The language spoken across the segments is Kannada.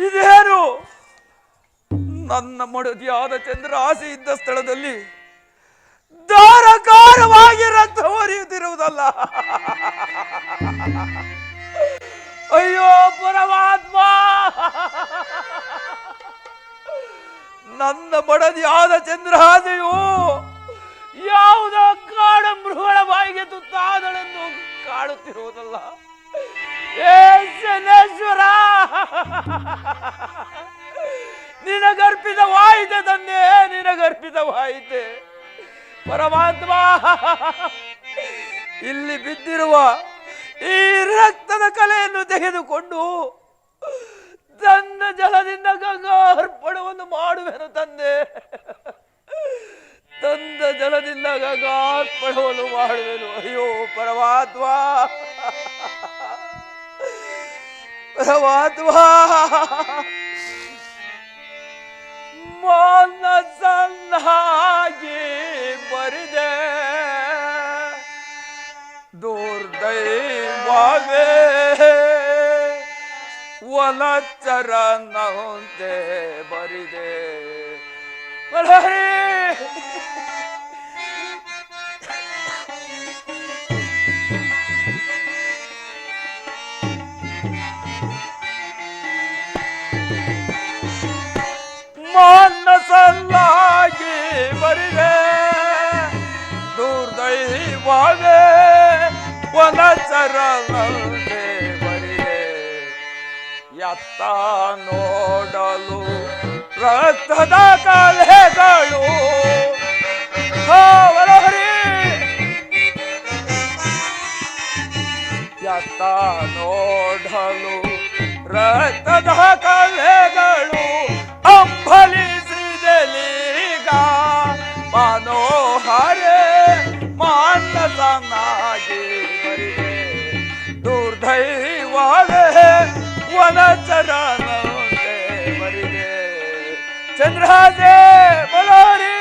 ಇದೇನು ನನ್ನ ಮಡದಿಯಾದ ಚಂದ್ರ ಆಸೆ ಇದ್ದ ಸ್ಥಳದಲ್ಲಿ ಧಾರಕಾರವಾಗಿ ರಕ್ತ ಹರಿಯುತ್ತಿರುವುದಲ್ಲ. ಅಯ್ಯೋ ಪರಮಾತ್ಮ, ನನ್ನ ಮಡದಿಯಾದ ಚಂದ್ರಹಾಸೆಯು ಯಾವುದೋ ಕಾಡ ಮೃಗಗಳ ಬಾಯಿಗೆ ತುತ್ತಾದಳೆಂದು ಕಾಡುತ್ತಿರುವುದಲ್ಲ. ಏ ಶನೇಶ್ವರ, ನಿನಗರ್ಪಿತವಾಯಿತೆ ತಂದೆ, ನಿನಗರ್ಪಿತವಾಯಿತೆ. ಪರಮಾತ್ಮ, ಇಲ್ಲಿ ಬಿದ್ದಿರುವ ಈ ರಕ್ತದ ಕಲೆಯನ್ನು ತೆಗೆದುಕೊಂಡು ತನ್ನ ಜಲದಿಂದ ಗಂಗಾ ಅರ್ಪಣವನ್ನು ಮಾಡುವೆನು ತಂದೆ. ತಂದ ಜಲದಿಂದ ಗಂಗಾ ಅರ್ಪಣವನ್ನು ಮಾಡುವೆನು. ಅಯ್ಯೋ ಪರಮಾತ್ಮ, ಪರಮಾತ್ಮ, ಮನಸ್ಸನ್ನಾಗಿ ಬರಿದೆ ದುರ್ದೈವವೇ ವನಚರನಂತೆ ಬರಿದೆ. ಮನಸ್ಸಲ್ಲಾಗಿ ಬರಿದೆ ದುರ್ದೈವವೇ ವನಚರನಂತೆ ಬರಿದೆ. ಎತ್ತ ನೋಡಲು ರಕ್ತದ ಕಲೆಗಳು ಹರಿ, ಎತ್ತ ನೋಡಲು ರಕ್ತದ ಕಲೆಗಳು ಅಂಬಲಿಸಿದಲೀಗ ಮನೋಹರೇ ಮಾನಸನಾಗಿ ಬರಿದೆ ದುರ್ದೈವವೇ ವನಚರನಂತೆ ಬರಿದೆ. ಚಂದ್ರಹಾಸೆ ಬಲೋರಿ,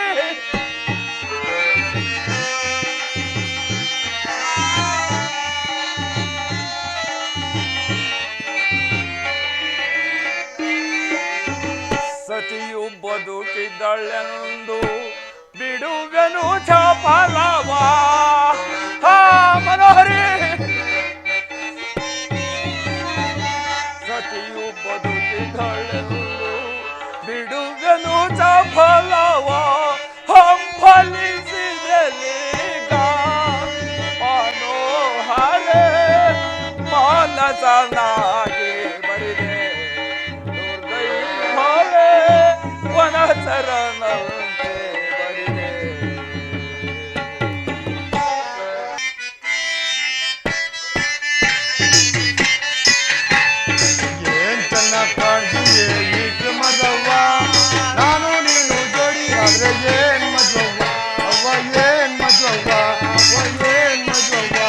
ಸತಿಯು ಬದುಕಿದ್ದಳೆಂದು ಬಿಡುವೆನು ಚಪಲವ. ಮನೋಹರಿ, ಸತಿಯು ಬದುಕಿದ್ದಳೆಂದು ಬಿಡುವೆನು ಚಪಲವ. ಹಂಬಲಿಸಿದಲೀಗ ಮನೋಹರೇ ಮಾನಸನಾಗಿ ಬರಿದೆ ದುರ್ದೈವವೇ ವನಚರನಂತೆ ಬರಿದೆ. ಏನ್ ಚೆನ್ನಾಗಿ ಕಾಣ್ತೀಯೇ ಈಗ ಮದವ್ವ, ನಾನು ನೀನು ಜೋಡಿ ಆದ್ರೆ ಏನ್ ಮದ್ವವ್ವ, ಅವ್ವ ಏನ್ ಮದ್ವವ್ವ, ಅವ್ವ ಏನ್ ಮದ್ವವ್ವ.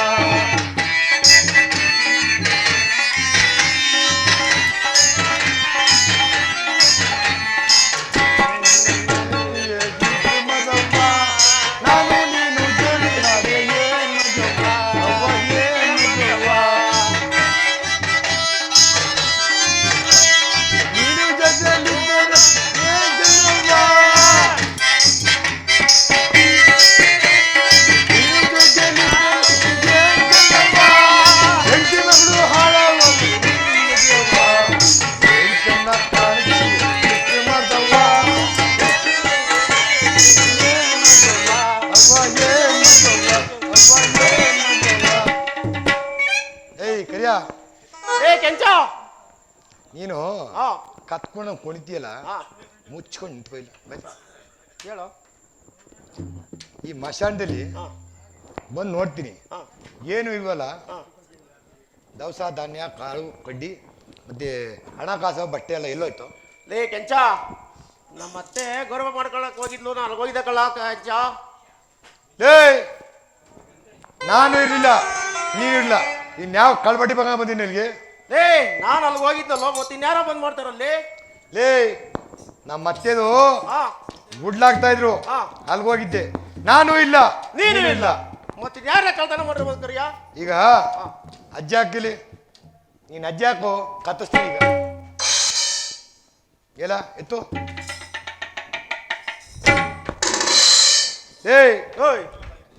ನೀನು ಕತ್ಕೊಂಡು ಕುಣಿತೀಯಲ್ಲ, ಮುಚ್ಕೊಂಡು ನಿಂತ್ಕೊಯಿಲ್ಲ. ಹೇಳು. ಈ ಮಶಾಂಡಲ್ಲಿ ಬಂದು ನೋಡ್ತೀನಿ, ಏನು ಇಲ್ವಲ್ಲ, ದವಸ ಧಾನ್ಯ ಕಾಳು ಕಡ್ಡಿ ಮತ್ತೆ ಹಣಕಾಸು ಬಟ್ಟೆ ಎಲ್ಲ ಎಲ್ಲೋಯ್ತು? ಲೇ ಕೆಂಚ, ನಮ್ಮತ್ತೆ ಗೌರವ ಮಾಡ್ಕೊಳಕ್ ಹೋಗಿದ್ಲು, ನಾನು ಅಲ್ಗೋಗಿದ್ದ ಕಳ್ಳ ಕೆಂಚ. ಲೇ, ನಾನು ಇರಲಿಲ್ಲ, ನೀನಿರಲಿಲ್ಲ, ಇನ್ಯಾವ ಕಳ್ಬಟ್ಟಿ ಬಂಗ ಬಂದೀನಿ ನಿನಗೆ? ಲೇ, ನಾನು ಅಲ್ಲಿಗೆ ಹೋಗಿದ್ದಲ್ಲೋ, ಮತ್ತೆ ಇನ್ಯಾರೋ ಬಂದ್ ಮಾಡ್ತಾರಲ್ಲಿ? ಲೇ, ನಮ್ಮ ಅತ್ತೆದು ಗುಡ್ಲಾಗ್ತಾ ಇದ್ರು, ಅಲ್ಗೆ ಹೋಗಿದ್ದೆ. ನಾನು ಇಲ್ಲ, ನೀನು ಇಲ್ಲ, ಮತ್ತೆ ಯಾರ ಕಳ್ತನ ಮಾಡಿರ್ಬೋದ್ಕರಿಯ? ಈಗ ಅಜ್ಜ ಹಾಕಿಲಿ, ನೀನು ಅಜ್ಜ ಹಾಕು, ಕತ್ತಿಸ್ತೀನಿ ಈಗ. ಎಲ್ಲ ಎತ್ತು. ಏಯ್ ಓಯ್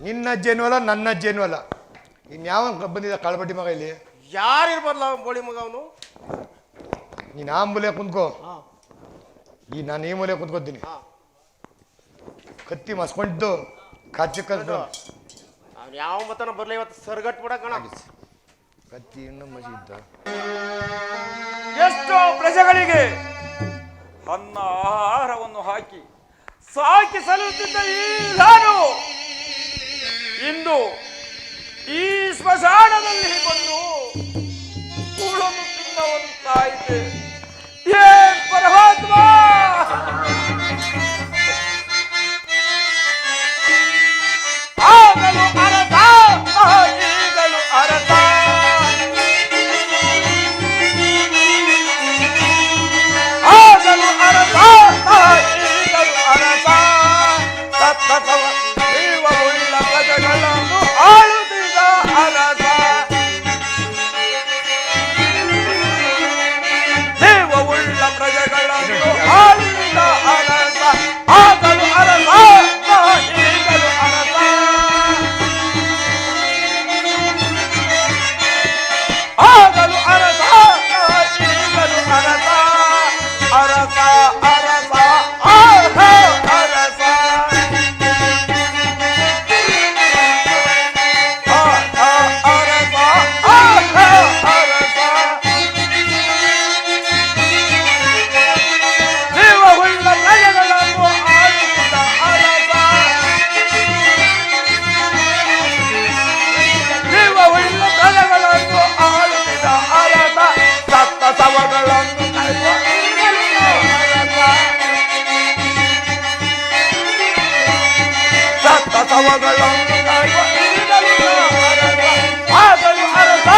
ನಿನ್ನ ಅಜ್ಜೇನು ಅಲ್ಲ, ನನ್ನ ಅಜ್ಜೇನು ಅಲ್ಲ. ಇನ್ಯಾವ ಬಂದಿದ್ದ ಕಳ್ಬಟ್ಟಿ ಮಗ ಇಲ್ಲಿ? ಯಾರು ಇರ್ಬಾರ್ಲ ಅವನು ಬೋಳಿ ಮಗ ಅವನು. ನೀನು ಆ ಮೂಲೆ ಕುಂತ್ಕೋ, ಹಾ ನಾನು ಈ ಮೂಲೆ ಕುಂತ್ಕೋತೀನಿ. ಹಾ ಕತ್ತಿ ಮಸ್ಕೊಂಡಿದ್ದು ಕಾಚಿ ಕಲ್ತು ಅವ್ನು ಯಾವ ಮತನ ಬರ್ಲಿ ಇವತ್ತು ಸರ್ಗಟ್ ಬಿಡ ಕಣ. ಕತ್ತಿ ಇನ್ನೂ ಮಸಿದ್ದ. ಎಷ್ಟೋ ಪ್ರಜೆಗಳಿಗೆ ಅನ್ನ ಆಹಾರವನ್ನು ಹಾಕಿ ಸಾಕಿ ಸಲ್ಲುತ್ತಿದ್ದ ಈ ನಾನು ಇಂದು ಈ ಸ್ಮಶಾನದಲ್ಲಿ ಬಂದು ಕೂಳನ್ನು ತಿನ್ನವಂತಾಯಿತೆ. ಏನ್ ಪರಮಾತ್ಮ! ಆಗಲು ಅರಸ, ಈಗಲು ಅರಸ. ಆಗಲು ಅರಸ, ಈಗಲು ಅರಸ. ಸತ್ತಸವ ಜೀವವುಳ್ಳ ಪ್ರಜೆಗಳನ್ನು ಆಳುತ್ತಿದ್ದ ಅರಸ. ಜೀವವುಳ್ಳ ಪ್ರಜೆಗಳನ್ನು ಆಳುತ್ತಿದ್ದ ಅರಸ. ಆಗಲು ಅರಸ, ಈಗಲು ಅರಸ. ಆಗಲು ಅರಸ, ಈಗಲು ಅರಸ. ಅರಸ ಅರಸ ಆಹ ಅರಸ. ಅರಸ ಆಹ ಅರಸ. ಜೀವವುಳ್ಳ ಪ್ರಜೆಗಳನ್ನು ಆಳುತ್ತಿದ್ದ ಅರಸ. ಜೀವವುಳ್ಳ ಪ್ರಜೆಗಳನ್ನು ಆಳುತ್ತಿದ್ದ ಅರಸ. ಸತ್ತ ಶವಗಳನ್ನು ಕಾಯುವ ಅರಸ. ಸತ್ತ ಶವಗಳನ್ನು ಕಾಯುವ ಅರಸ. ಆಗಲು ಅರಸ,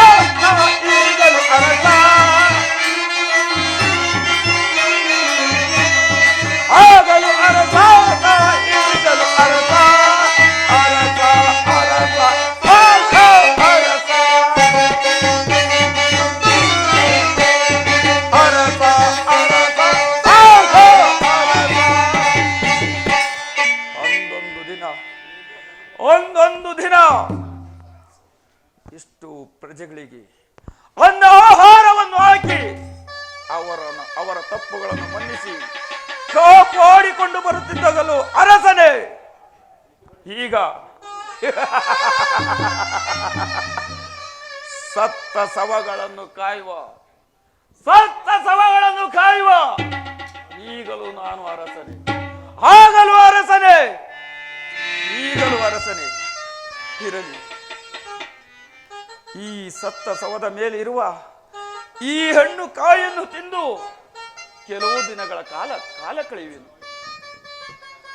ಈಗಲು ಅರಸ. ಆಗಲು ಅರಸ, ಈಗಲು ಅರಸ. ಅರಸ ಅರಸ ಆಹ ಅರಸ. ಅರಸ ಅರಸ ಆಹ ಅರಸ. ಒಂದೊಂದು ದಿನ ಇಷ್ಟು ಪ್ರಜೆಗಳಿಗೆ ಅನ್ನ ಆಹಾರವನ್ನು ಹಾಕಿ ಅವರ ತಪ್ಪುಗಳನ್ನು ಮನ್ನಿಸಿ ಕಾಪಾಡಿಕೊಂಡು ಬರುತ್ತಿದ್ದಾಗಲೂ ಅರಸನೇ ಈಗ ಸತ್ತ ಶವಗಳನ್ನು ಕಾಯುವ ಈಗಲೂ ನಾನು ಅರಸನೇ. ಆಗಲೂ ಅರಸನೇ, ಈಗಲೂ ಅರಸನೇ. ಇರಲಿ, ಈ ಸತ್ತ ಶವದ ಮೇಲೆ ಇರುವ ಈ ಹಣ್ಣು ಕಾಯನ್ನು ತಿಂದು ಕೆಲವು ದಿನಗಳ ಕಾಲ ಕಳೆಯುವೆನು.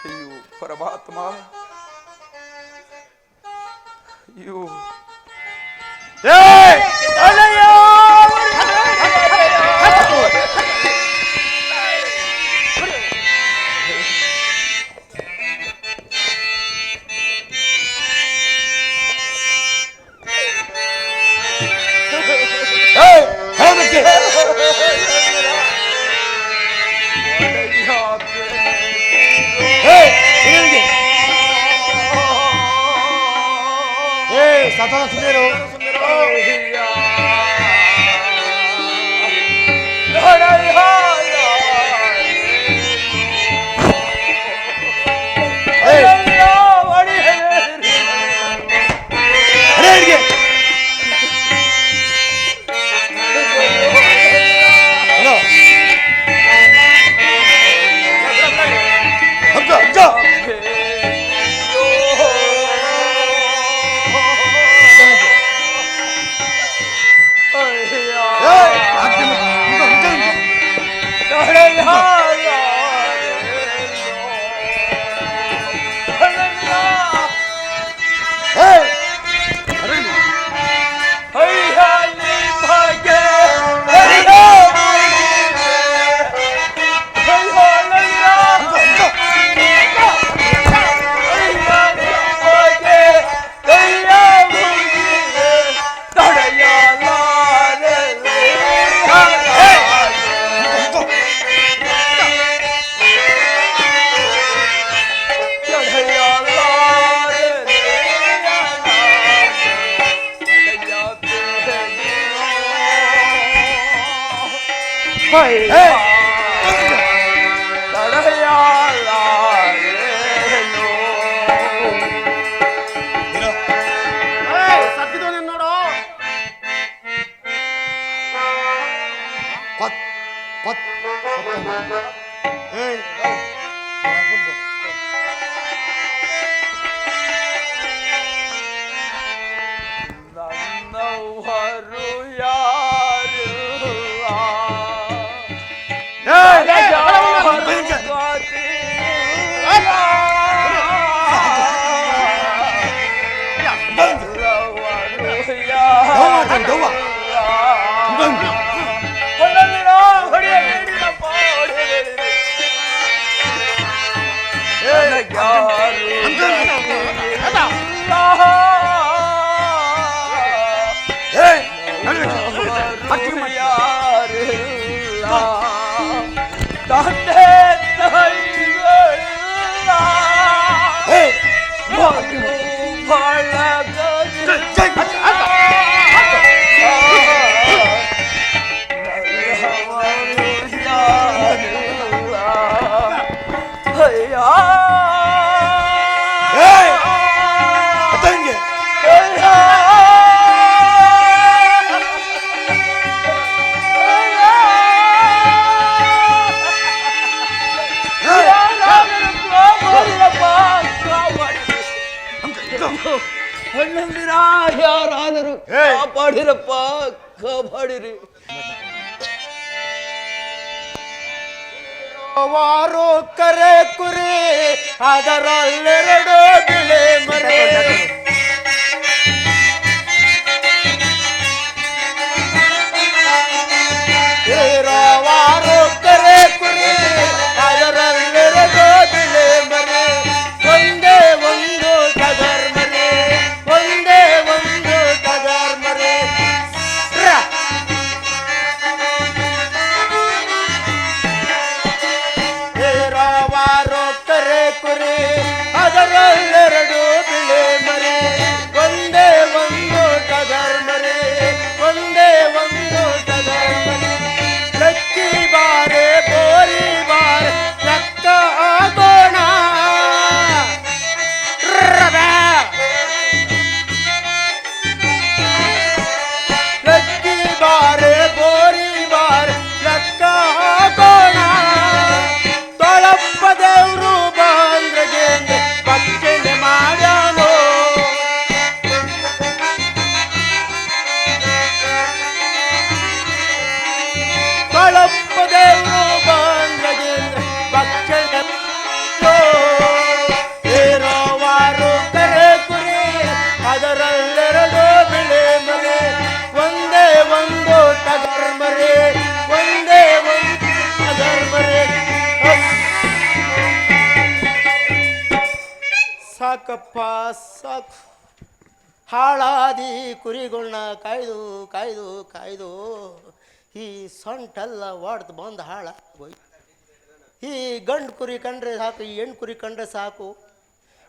ಅಯ್ಯೋ ಪರಮಾತ್ಮ, ಅಯ್ಯೋ ಸತನ ಸುಂದರ ಸತ್ತಿದವನೇ ನೋಡು. ಕೊತ್ ಕೊತ್ ಏಯ್ ನನ್ನವರು ಯಾರು ತಂದೆ ತಾಯಿಗಳಿಲ್ಲ ಹಣ್ಣಂದಿರ ಯಾರಾದರೂ ಕಾಪಾಡಿರಪ್ಪ, ಕಾಪಾಡಿರಿ. ವಾರು ಕರೆ ಕುರಿ ಅದರಲ್ಲೆರಡು ಬಿಳೆ ಮರೆ. ವಾರು ಕರೆ ಕುರಿ ಅದರಲ್ಲೆರಡು ಬಿಳೆ ಮರೆ. ಒಂದೇ ಒಂದು ಟಗರ್ ಮರೆ, ಒಂದೇ ಒಂದು ಟಗರ್ ಮರೆ. ಕರೆ ಕುರಿ ಅದರಲ್ಲೆರಡು ಬಿಳೆ ಮರೆ. ಒಂದೇ ಒಂದು ಟಗರ್ ಮರೆ, ಒಂದೇ ಒಂದು ಟಗರ್ ಮರೆ. ಲಕ್ಕಿ ಬಾರೆ ಬೋರಿ ಬಾರೆ ಲೆಕ್ಕ ಆಗೋಣ. ಲಕ್ಕಿ ಬಾರೆ ಬೋರಿ ಬಾರೆ ಲೆಕ್ಕ ಆಗೋಣ. ದೇವ್ರು ಬಂದ್ರಗೆ ಭಕ್ಷಣೆ ಮಾಡ್ಯಾನೋ. ಕಳಪ್ಪ ದೇವ್ರು ಬಂದ್ರಗೆ ಭಕ್ಷಣೆ ಏರೋವಾರು ಕರೆ ಕುರಿ ಅದರಲ್ಲೆರಡು ಬಿಳೆ ಮರೆ. ಒಂದೇ ಒಂದು ಟಗರ್ ಮರೆ, ಒಂದೇ ಒಂದು ಟಗರ್ ಮರೆ. ಸಾಕಪ್ಪ ಸಾಕು, ಹಾಳಾದಿ ಕುರಿಗಳನ್ನ ಕಾಯ್ದು ಕಾಯ್ದು ಕಾಯ್ದು ಈ ಸೊಂಟೆಲ್ಲ ಒಡ್ದು ಬಂದು ಹಾಳಾಗೋಯ್ತು. ಈ ಗಂಡು ಕುರಿ ಕಂಡ್ರೆ ಸಾಕು, ಈ ಹೆಣ್ಣು ಕುರಿ ಕಂಡ್ರೆ ಸಾಕು.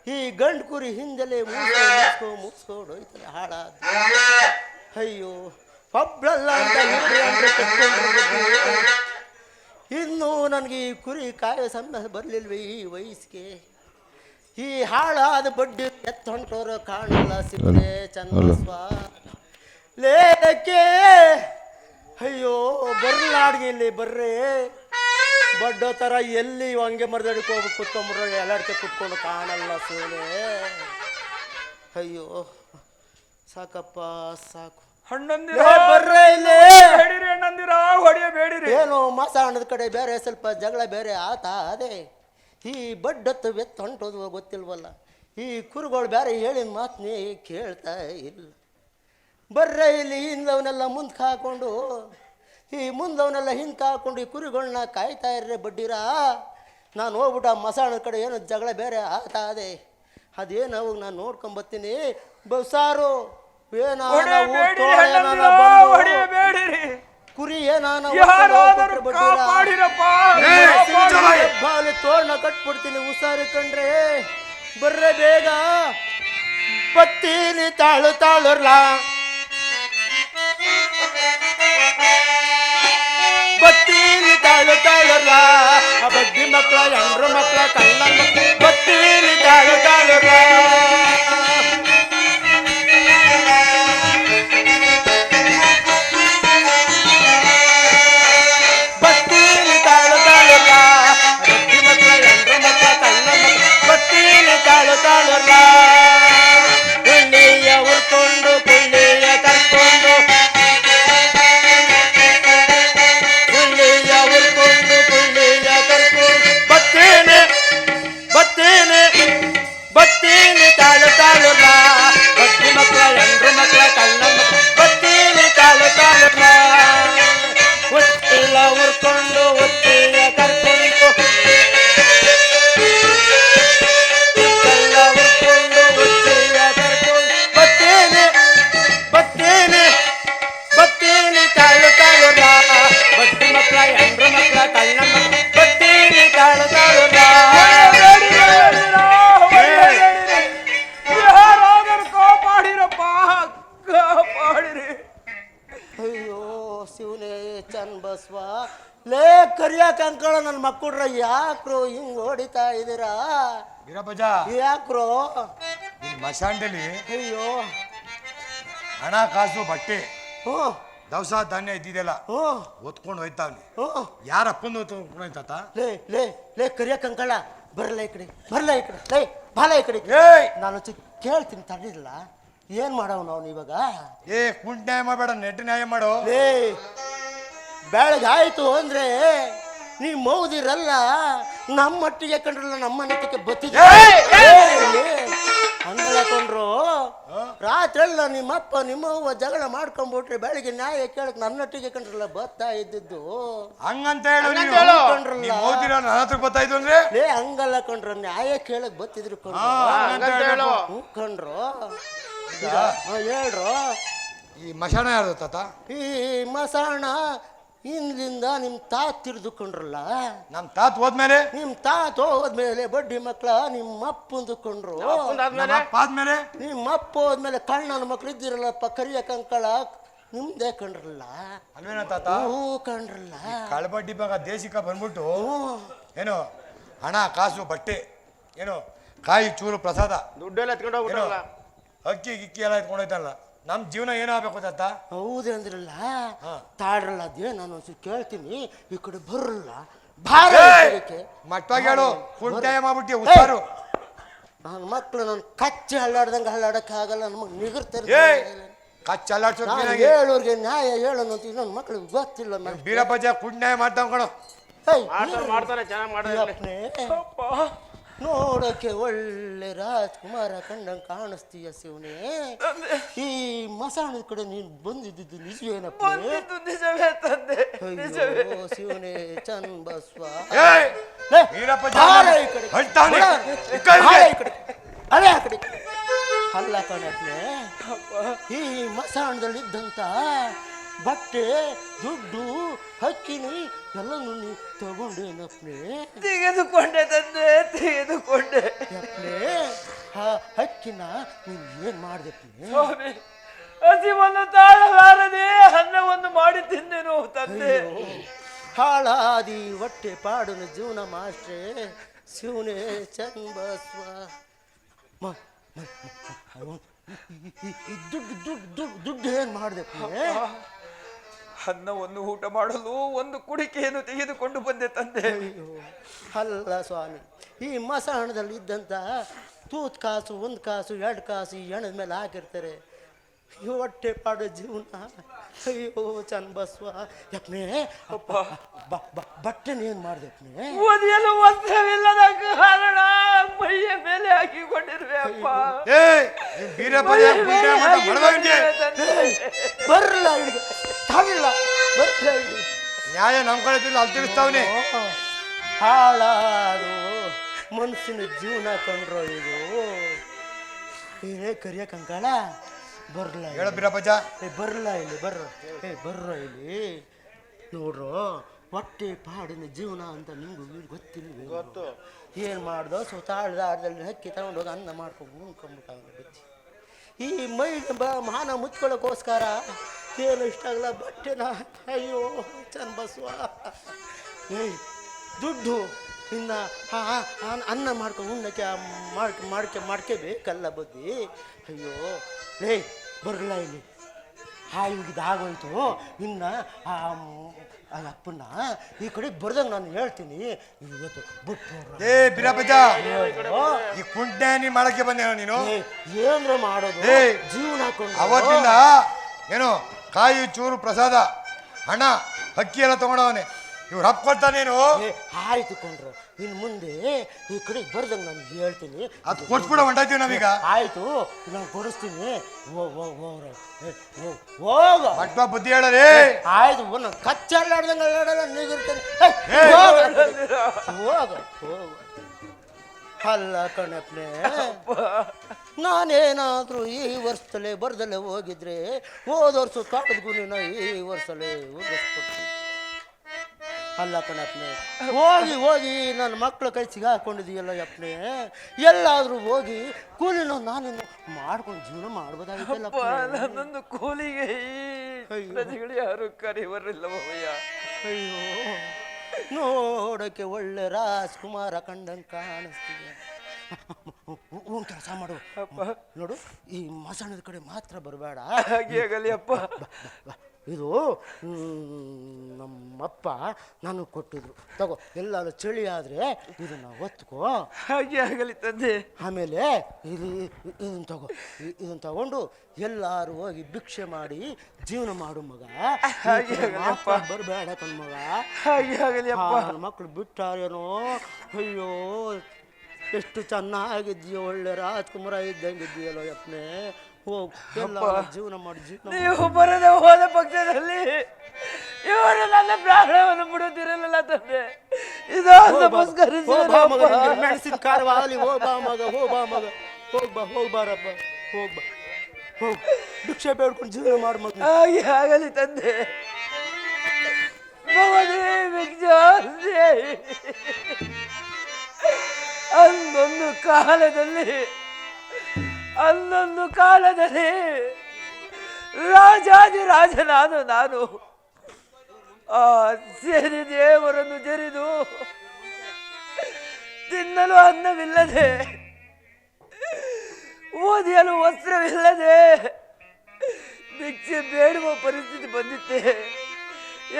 ಈ ಗಂಡು ಕುರಿ ಹಿಂದೆಲೆ ಮುಗಿಸ್ಕೊಂಡು ಹೋಯ್ತದೆ ಹಾಳಾದ. ಅಯ್ಯೋ ಒಬ್ಳಲ್ಲ ಅಂತ ಇಬ್ಬರು ಅಂದ್ರೆ ಕಟ್ಕೊಂಡು ಇನ್ನೂ ನನಗೆ ಈ ಕುರಿ ಕಾಯೋ ಸಮಯ ಬರಲಿಲ್ವೇ ಈ ವಯಸ್ಸಿಗೆ. ಈ ಹಾಳಾದ ಬಡ್ಡಿ ಎತ್ತ ಹೊಂಟೋರು ಕಾಣಲ್ಲ ಸಿಕ್ಕರೆ ಚನ್ನಸ್ವ ಲೇಕೆ. ಅಯ್ಯೋ ಬರ್ಲಾಡ್ಗೆ ಇಲ್ಲಿ ಬರ್ರೆ ಬಡ್ಡೋ ಥರ ಎಲ್ಲಿ ಹಂಗೆ ಮರದಡಿಗೆ ಹೋಗಿ ಕುತ್ಕೊಂಡ್ಬಿಡ್ರೆ ಎಲ್ಲಾಡ್ಕೆ ಕುತ್ಕೊಂಡು ಕಾಣಲ್ಲ ಸೋಲೆ. ಅಯ್ಯೋ ಸಾಕಪ್ಪ ಸಾಕು. ಹಣ್ಣಂದಿರ ಬರ್ರೆ ಇಲ್ಲಿ ಹಣ್ಣಂದಿರ ಹೊಡೆಯಬೇಡಿರಿ. ಏನು ಮಾಸಾಣದ ಕಡೆ ಬೇರೆ ಸ್ವಲ್ಪ ಜಗಳ ಬೇರೆ ಆತ ಅದೇ. ಈ ಬಡ್ಡತ್ತು ಬೆತ್ತ ಹೊಂಟೋದು ಗೊತ್ತಿಲ್ವಲ್ಲ. ಈ ಕುರುಗಳು ಬೇರೆ ಹೇಳಿದ ಮಾತನ್ನೇ ಕೇಳ್ತಾ ಇಲ್ಲ. ಬರ್ರೆ ಇಲ್ಲಿ ಹಿಂದವನ್ನೆಲ್ಲ ಮುಂದಕ್ಕೆ ಹಾಕೊಂಡು, ಈ ಮುಂದವನ್ನೆಲ್ಲ ಹಿಂದಕ್ಕೆ ಹಾಕೊಂಡು ಈ ಕುರಿಗಳನ್ನ ಕಾಯ್ತಾ ಇರ್ರೆ ಬಡ್ಡಿರ. ನಾನು ಹೋಗ್ಬಿಟ್ಟು ಆ ಮಸಾಣದ ಕಡೆ ಏನೋ ಜಗಳ ಬೇರೆ ಆತ ಅದೇ. ಅದೇನು ಅವಾಗ ನಾನು ನೋಡ್ಕೊಂಬತ್ತೀನಿ. ಬಸಾರು ಕುರಿ ಏನಾನ ತೋರಣ ಕಟ್ಬಿಡ್ತೀನಿ ಹುಷಾರಿ ಕಂಡ್ರೆ. ಬರ್ರೆ ಬೇಗ ಬತ್ತೀನಿ ತಾಳು ತಾಳುರ್ಲ. ಬತ್ತೀಲಿ ತಾಳು ತಾಳುರ ಬಡ್ಡಿ ಮಕ್ಕಳ ಹೆಂಡ್ರು ಮಕ್ಕಳ ಕಳ್ಳ ಬತ್ತೀಲಿ ತಾಳು ತಾಳುರ ಬತ್ತೀಲಿ ತಾಳು ತಾಳುರ ಬಡ್ಡಿ ಮಕ್ಕಳ ಹೆಂಡ್ರು ಮಕ್ಕಳ ಕಳ್ಳ ಬತ್ತೀಲಿ ತಾಳು ತಾಳುರ ಹುಳ್ಳಿಯ ಉರ್ಕೊಂಡು ಕುಳ್ಳಿಯ ಕರ್ಕೊಂಡು ಬತ್ತೀನಿ ತಾಳು ತಾಳುಲ್ಲ ಬತ್ತಿ ಮಕ್ಕಳ ಹೆಂಡ್ರು ಮಕ್ಕಳ ಕಳ್ಳ ಬತ್ತೀನಿ ತಾಳು ತಾಳುಲ್ಲ ಒತ್ತಿಲ್ಲ ಉರ್ಕೊಂಡು ಒತ್ತಿಯ ಕರ್ಕೊಂಡು ಒತ್ತೆಲ್ಲ ಉರ್ಕೊಂಡು ಒತ್ತಿಯ ಕರ್ಕೊಂಡು ಬತ್ತೀನಿ ತಾಳು ತಾಳುಲ್ಲ ಬತ್ತಿ ಮಕ್ಕಳ ಹೆಂಡ್ರು ಮಕ್ಕಳ ಕಳ್ಳ ಬತ್ತೀನಿ ತಾಳು ತಾಳುಲ್ಲ ಅಯ್ಯೋ ಶಿವನೇ ಚನ್ ಬಸ್ವ ಲೇ ಕರಿಯ ಕಂಕಳ ನನ್ನ ಮಕ್ಕಳ್ರ ಯಾಕ್ರೋ ಹಿಂಗ್ ಹೊಡಿತಾ ಇದೀರಾ ವೀರಪ್ಪಜ ಯಾಕ್ರೋ ಮಶಾಂಡಲಿ ಅಯ್ಯೋ ಹಣ ಕಾಸು ಬಟ್ಟೆ ಹ್ಞೂ ದವಸ ಧಾನ್ಯ ಇದ್ದಿದೆಲ್ಲ ಹ್ಞೂ ಒತ್ಕೊಂಡು ಹೋಯ್ತಾವ್ನಿ ಹ್ಞೂ ಯಾರ ಅಪ್ಪಂದು ಹೊತ್ಕೊಂಡು ಹೋಯ್ತಾತ ಲೇ ಲೇ ಲೇ ಕರಿಯ ಕಂಕಳ ಬರಲ್ಲ ಈ ಕಡೆ ಬರಲ್ಲ ಈ ಕಡೆ ಲೇ ಬಾಲ ಈ ಕಡೆ ಏಯ್ ನಾನು ಕೇಳ್ತೀನಿ ತಡಿರಲ್ಲ ಏನ್ ಮಾಡವ್ ನಾವು ಇವಾಗ ಏ ಕುಂಟ್ ನ್ಯಾಯ ಮಾಡಬೇಡ ನೆಟ್ ನ್ಯಾಯ ಮಾಡು ಲೇ ಬೆಳಗಾಯ್ತು ಅಂದ್ರೆ ನೀ ಮೌದಿರಲ್ಲ ನಮ್ಮ ಮಟ್ಟಿಗೆ ಕಂಡ್ರಲ್ಲ ನಮ್ಮ ಮನೆಗೆ ಬತ್ತಿದ್ದೆ ಹಂಗಕೊಂಡ್ರು ರಾತ್ರೆಲ್ಲ ನಿಮ್ಮಪ್ಪ ನಿಮ್ಮವ್ವ ಜಗಳ ಮಾಡ್ಕೊಂಡ್ಬಿಟ್ರೆ ಬೆಳಿಗ್ಗೆ ನ್ಯಾಯ ಕೇಳಕ್ ನನ್ನೊಟ್ಟಿಗೆ ಕಂಡ್ರಲ್ಲ ಬತ್ತಾ ಇದ್ದಿದ್ದು ಹಂಗಂತ ಹೇಳು ಕಂಡ್ರಲ್ಲ ನನ್ನ ಹತ್ರ ಬರ್ತಾಯ್ತು ಅಂದ್ರೆ ಲೇ ಹಂಗಲ್ಲ ಕಂಡ್ರು ನ್ಯಾಯ ಕೇಳಕ್ ಬತ್ತಿದ್ರು ಹಂಗಂತ ಕಂಡ್ರು ಹೇಳ್ರು ಈ ಮಶಾಣ ಯಾರ್ದು ತಾತ ಈ ಮಸಾಣ ಹಿಂದಿಂದ ನಿಮ್ ತಾತ್ ತಿರ್ದುಕೊಂಡ್ರಲ್ಲ ನಮ್ ತಾತ್ ಹೋದ್ಮೇಲೆ ನಿಮ್ ತಾತ ಹೋದ್ಮೇಲೆ ಬಡ್ಡಿ ಮಕ್ಳ ನಿಮ್ಮ ಅಪ್ಪಂದುಕೊಂಡ್ರು ಆದ್ಮೇಲೆ ನಿಮ್ಮ ಅಪ್ಪ ಹೋದ್ಮೇಲೆ ಕಣ್ಣನ ಮಕ್ಳು ಇದ್ದಿರಲ್ಲಪ್ಪ ಕರಿಯ ಕಂಕಳ ನಿಮ್ದೇ ಕಂಡ್ರಲ್ಲ ಅಲ್ವೇನ ತಾತ ಹೂ ಕಂಡ್ರಲ್ಲ ಕಳ್ಬಡ್ಡಿ ಭಾಗ ದೇಶಿಕ ಬಂದ್ಬಿಟ್ಟು ಏನು ಹಣ ಕಾಸು ಬಟ್ಟೆ ಏನು ಕಾಯಿ ಚೂರು ಪ್ರಸಾದ ದುಡ್ಡೆಲ್ಲ ಎತ್ಕೊಂಡು ಹೋಗ್ಬಿಟ್ರಲ್ಲ ಅಕ್ಕಿ ಗಿಕ್ಕಿ ಎಲ್ಲ ಎತ್ಕೊಂಡು ಹೋಯ್ತಲ್ಲ ನಮ್ ಜೀವನ ಏನಾಗಬೇಕು ತಾತ ಹೌದೇ ಅಂದ್ರಲ್ಲ ತಾಡ್ರಲ್ಲ ಅದೇ ನಾನು ಒಂದ್ಸರಿ ಕೇಳ್ತೀನಿ ಈ ಕಡೆ ಬರಲ್ಲ ಭಾರ ಮಟ್ಟಾಗಿ ಹೇಳು ಕುಂಟಾಯ ಮಾಡ್ಬಿಟ್ಟಿ ಹುಷಾರು ನನ್ನ ಮಕ್ಳು ನಾನು ಕಚ್ಚಿ ಹಳ್ಳಾಡ್ದಂಗೆ ಹಳ್ಳಾಡಕ್ಕೆ ಆಗಲ್ಲ ನಮಗ್ ನಿಗರ್ತಾರೆ ಕಚ್ಚ ಅಲ್ಲಾಡ್ಸೋ ಹೇಳೋರ್ಗೆ ನ್ಯಾಯ ಹೇಳೋಣ ಅಂತ ನನ್ನ ಮಕ್ಳಿಗೆ ಗೊತ್ತಿಲ್ಲ ಬೀರಪ್ಪಜ ಕುಂಟಾಯ ಮಾಡ್ತಾವ್ ಕಣೋ ಮಾಡ್ತಾನೆ ಚೆನ್ನಾಗಿ ನೋಡಕ್ಕೆ ಒಳ್ಳೆ ರಾಜ್ಕುಮಾರ ಕಂಡಂಗೆ ಕಾಣಿಸ್ತೀಯ ಶಿವನೇ ಈ ಮಸಾಣದ ಕಡೆ ನೀನು ಬಂದಿದ್ದು ನಿಜವೇನಪ್ಪ ಅಯ್ಯೋ ಶಿವನೇ ಚನ್ ಬಸ್ವ ಅಲ್ಲ ಕಣಪ್ನೆ ಈ ಮಸಾಣದಲ್ಲಿದ್ದಂತ ಬಟ್ಟೆ ದುಡ್ಡು ಹಕ್ಕಿನಿ ಎಲ್ಲನೂ ನೀ ತಗೊಂಡೇನಪ್ನೆ ತೆಗೆದುಕೊಂಡೆ ತಂದೆ ತೆಗೆದುಕೊಂಡೆ ಹಕ್ಕಿನ ನೀನ್ ಏನ್ ಮಾಡ್ದಪ್ನೆ ಸ್ವಾಮಿ ಹಸಿವನ್ನು ತಾಳಲಾರದೆ ಅನ್ನವನ್ನು ಮಾಡಿ ತಿಂದೆನು ತಂದೆ ಹಾಳಾದಿ ಹೊಟ್ಟೆ ಪಾಡನ ಜೀವನ ಮಾಸ್ಟ್ರೆ ಶಿವನೇ ಚಂಬಸ್ವ ದುಡ್ಡು ಏನ್ ಮಾಡ್ದಪ್ನೆ ಅನ್ನವನ್ನು ಊಟ ಮಾಡಲು ಒಂದು ಕುಡಿಕೆಯನ್ನು ತೆಗೆದುಕೊಂಡು ಬಂದೆ ತಂದೆ ಅಲ್ಲ ಸ್ವಾಮಿ ಈ ಮಸಾಣದಲ್ಲಿ ಇದ್ದಂತ ತೂತ್ ಕಾಸು ಒಂದು ಕಾಸು ಎರಡು ಕಾಸು ಈ ಹೆಣದ ಮೇಲೆ ಹಾಕಿರ್ತಾರೆ ಈ ಹೊಟ್ಟೆ ಪಾಡೋ ಜೀವನ ಅಯ್ಯೋ ಚನ್ ಬಸ್ವ ಯಪ್ನೆ ಬಟ್ಟೆನೇನ್ ಮಾಡ್ದಪ್ನೆ ಓದಿಯಲು ವಸ್ತ್ರವಿಲ್ಲದ ಕಾರಣ ಮೈಯ ಮೇಲೆ ಹಾಕಿಕೊಂಡಿರುವೆ ಅಪ್ಪ ಬರ್ಲ ಹಿಡಿದು ತಗೊಳ್ಳ ಬರ್ಲ ಹಿಡಿದು ನ್ಯಾಯ ನಮ್ ಕಡೆ ಅಲ್ಲಿ ತಿಳಿಸ್ತಾವನೆ ಹಾಳಾದು ಮನುಷ್ಯನ ಜೀವನ ಕಂಡ್ರೋ ಇದು ಏನೇ ಕರಿಯ ಕಂಕಾಳ ಬರ್ಲ ಹೇಳ ಬೀರಪ್ಪಜ್ಜ ಬರ್ಲ ಇಲ್ಲಿ ಬರ್ರ ಇಲ್ಲಿ ನೋಡ್ರು ಹೊಟ್ಟೆ ಪಾಡಿನ ಜೀವನ ಅಂತ ನಿಮ್ಗೂ ಗೊತ್ತಿಲ್ಲ ಗೊತ್ತು ಏನ್ ಮಾಡ್ದೋ ಸುತ್ತಾಳ್ದಾರದಲ್ಲಿ ಹಕ್ಕಿ ತಗೊಂಡೋಗಿ ಅನ್ನ ಮಾಡ್ಕೊಂಡು ಉಣ್ಕೊಂಡ್ಬಿಟ್ಟ ಈ ಮೈ ಮಾನ ಮುಚ್ಕೊಳ್ಳೋಕ್ಕೋಸ್ಕರ ಏನು ಇಷ್ಟ ಆಗಲ್ಲ ಬಟ್ಟೆನ ಅಯ್ಯೋ ಚನ್ ಬಸವ ಏಯ್ ದುಡ್ಡು ಇನ್ನು ಅನ್ನ ಮಾಡ್ಕೊಂಡು ಉಣ್ಣಕ್ಕೆ ಮಾಡ್ಕೋಬೇಕಲ್ಲ ಬುದ್ಧಿ ಅಯ್ಯೋ ಲೇ ಬರಲ್ಲ ಇಲ್ಲಿ ಹಾಗಿದ್ದು ಆಗೋಯ್ತು ಇನ್ನು ಅಪ್ಪನ್ನ ಈ ಕಡೆ ಬರ್ದಂಗೆ ನಾನು ಹೇಳ್ತೀನಿ ಇವತ್ತು ಬಿಟ್ಟು ಏ ಬಿರಪಜ ಈ ಕುಂಟೆ ನೀ ಮಾಡಕ್ಕೆ ಬಂದೇನೋ ನೀನು ಏನ್ರ ಮಾಡೋದು ಜೀವನ ಹಾಕೊಂಡು ಅವತ್ತಿಂದ ಏನು ಕಾಯಿ ಚೂರು ಪ್ರಸಾದ ಹಣ ಅಕ್ಕಿ ಎಲ್ಲ ತಗೊಂಡವನೆ ಇವ್ರು ಹಪ್ ಕೊಡ್ತಾನೇನು ಆಯ್ತು ಕೊಂಡ್ರು ಇನ್ನು ಮುಂದೆ ಈ ಕಡೆ ಬರ್ದಂಗೆ ನಾನು ಹೇಳ್ತೀನಿ ಅದು ಕೊಟ್ಬಿಡ ಹೊಂಟಾಯ್ತೀವಿ ನಾವೀಗ ಆಯ್ತು ನಾನು ಕೊಡಿಸ್ತೀನಿ ಹೋಗ ಮಟ್ಟ ಬುದ್ಧಿ ಹೇಳರಿ ಆಯ್ತು ನಾನು ಕಚ್ಚಾಡ್ಲಾಡ್ದಂಗೆ ನೀಗಿರ್ತೇನೆ ಹೋಗ ಹೋಗ ಅಲ್ಲ ಕಣಪ್ಪನೆ ನಾನೇನಾದರೂ ಈ ವರ್ಷದಲ್ಲೇ ಬರ್ದಲ್ಲೇ ಹೋಗಿದ್ರೆ ಹೋದ ವರ್ಷ ಕಾಟದ ಗುಣಿನ ಈ ವರ್ಷಲ್ಲೇ ಓದಿಸ್ಕೊಡ್ತೀನಿ ಅಲ್ಲ ಕಣಪ್ಪನೆ ಹೋಗಿ ನನ್ನ ಮಕ್ಕಳ ಕೈ ಸಿಗಾಕೊಂಡಿದೀಯಲ್ಲ ಯಪ್ಪನೆ ಎಲ್ಲಾದರೂ ಹೋಗಿ ಕೂಲಿನ ನಾನೇನು ಮಾಡ್ಕೊಂಡು ಜೀವನ ಮಾಡ್ಬೋದಾಗಿತ್ತಲ್ಲಪ್ಪ ನನ್ನೊಂದು ಕೂಲಿಗೆ ಯಾರು ಕರೆಯವರಿಲ್ಲವಯ್ಯ ಅಯ್ಯೋ ನೋಡಕ್ಕೆ ಒಳ್ಳೆ ರಾಜ್ಕುಮಾರ ಕಂಡಂಗೆ ಕಾಣಿಸ್ತೀಯ ಒಂದು ಕೆಲಸ ಮಾಡು ನೋಡು ಈ ಮಸಾಣದ ಕಡೆ ಮಾತ್ರ ಬರಬೇಡ ಹಾಗೆ ಆಗಲಿ ಅಪ್ಪ ಇದು ನಮ್ಮಪ್ಪ ನನಗೆ ಕೊಟ್ಟಿದ್ರು ತಗೋ ಎಲ್ಲಾದ್ರೂ ಚಳಿ ಆದರೆ ಇದನ್ನು ಒತ್ಕೋ ಹಾಗೆ ಆಗಲಿ ತಂದೆ ಆಮೇಲೆ ಇದನ್ನು ತಗೊಂಡು ಎಲ್ಲರೂ ಹೋಗಿ ಭಿಕ್ಷೆ ಮಾಡಿ ಜೀವನ ಮಾಡು ಮಗ ಬರಬೇಡ ಕಣ್ ಮಗ ಹಾಗೆ ಆಗಲಿ ಅಪ್ಪ ಮಕ್ಕಳು ಬಿಟ್ಟಾರೇನೋ ಅಯ್ಯೋ ಎಷ್ಟು ಚೆನ್ನಾಗಿದ್ದೀಯೋ ಒಳ್ಳೆ ರಾಜ್ಕುಮಾರ ಇದ್ದಂಗಿದ್ದೀಯಲ್ಲೋ ಯಪ್ಪನೆ ಹೋಗ್ ಎಲ್ಲ ಜೀವನ ಮಾಡಿ ನೀವು ಬರದೆ ಹೋದ ಪಕ್ಷದಲ್ಲಿ ಇವರು ನನ್ನ ಪ್ರಾಣವನ್ನು ಬಿಡುತ್ತಿರಲಿಲ್ಲ ತಂದೆ ಇದು ಮೆಣಸಿನ ಕಾರವಾಗಲಿ ಹೋಗ್ಬಾ ಮಗ ಹೋಗ್ಬಾರಪ್ಪ ಹೋಗ್ ಭಿಕ್ಷೆ ಬೇಡ್ಕೊಂಡು ಜೀವನ ಮಾಡಿ ಮಗ ಹಾಗೆ ಆಗಲಿ ತಂದೆ ಅಂದೊಂದು ಕಾಲದಲ್ಲಿ ರಾಜಾದಿರಾಜನಾದ ನಾನು ಆ ಸೇರಿ ದೇವರನ್ನು ಜರಿದು ತಿನ್ನಲು ಅನ್ನವಿಲ್ಲದೆ ಓದಿಯಲು ವಸ್ತ್ರವಿಲ್ಲದೆ ಭಿಕ್ಷೆ ಬೇಡುವ ಪರಿಸ್ಥಿತಿ ಬಂದಿತ್ತೆ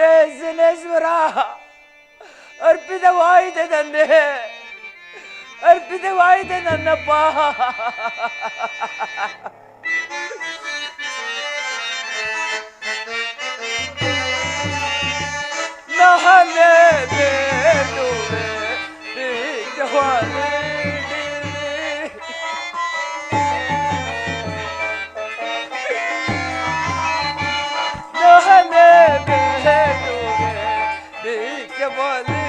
ಏ ಶನೇಶ್ವರ ಅರ್ಪಿತವಾಯಿತೆ ತಂದೆ ಅರ್ಪಿತವಾಯಿತೆ ನನ್ನಪ್ಪ ನಹನೆ ಬೇಡುವೆ ಜವಾನೆ ನಹನೆ ಬೇಡುವೆ ಜವಾನೆ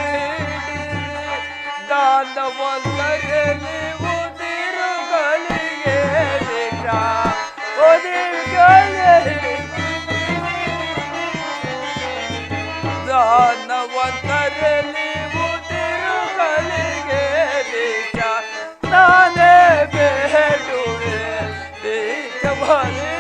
ದಾನವಲ್ಲದೆ ನೀವು ತಿರುಗಲಿಗೆ ದಾನವಂದರೆ ನೀವು ತಿರುಗಲಿಗೆ ದೇಶ ನಾನೇ ಬೇಡುವೆ ದೇಶವನೇ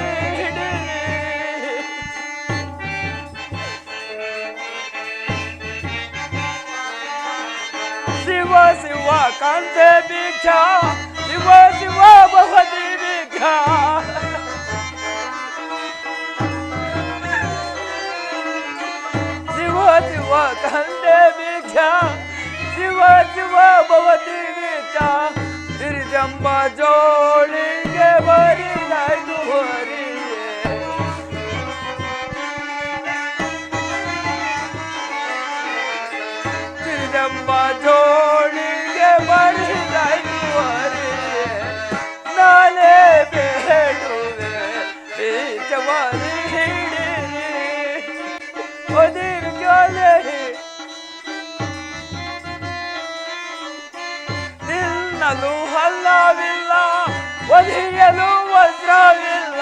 ಶಿವ ಶಿವ ಕಾಂತೆ ಭಿಕ್ಷಾ ಶಿವ ಶಿವ ಭವತಿ ಭಿಕ್ಷಾ ಶಿವ ಶಿವ ಕಾಂತೆ ಭಿಕ್ಷಾ ಶಿವ ಶಿವ ಭವತಿ ಭಿಕ್ಷಾ ತಿರುಜಂಬ ಜೋಳಿಗೆ ಬರಿದಾಯ್ತು ಹರಿಯೇ ತಿರುಜಂಬ ಜೋಳಿಗೆ ಬರಿದಾಯ್ತು ಹರಿಯೇ ನಾನೇ ಬೇಡುವೆ ಬೀಜವಾರಿ ಹಿಡಿರಿ ಒದಿರ್ಜೋಲೆ ತಿನ್ನಲು ಹಲ್ಲವಿಲ್ಲ ಒದಿಯಲು ವಸ್ತ್ರವಿಲ್ಲ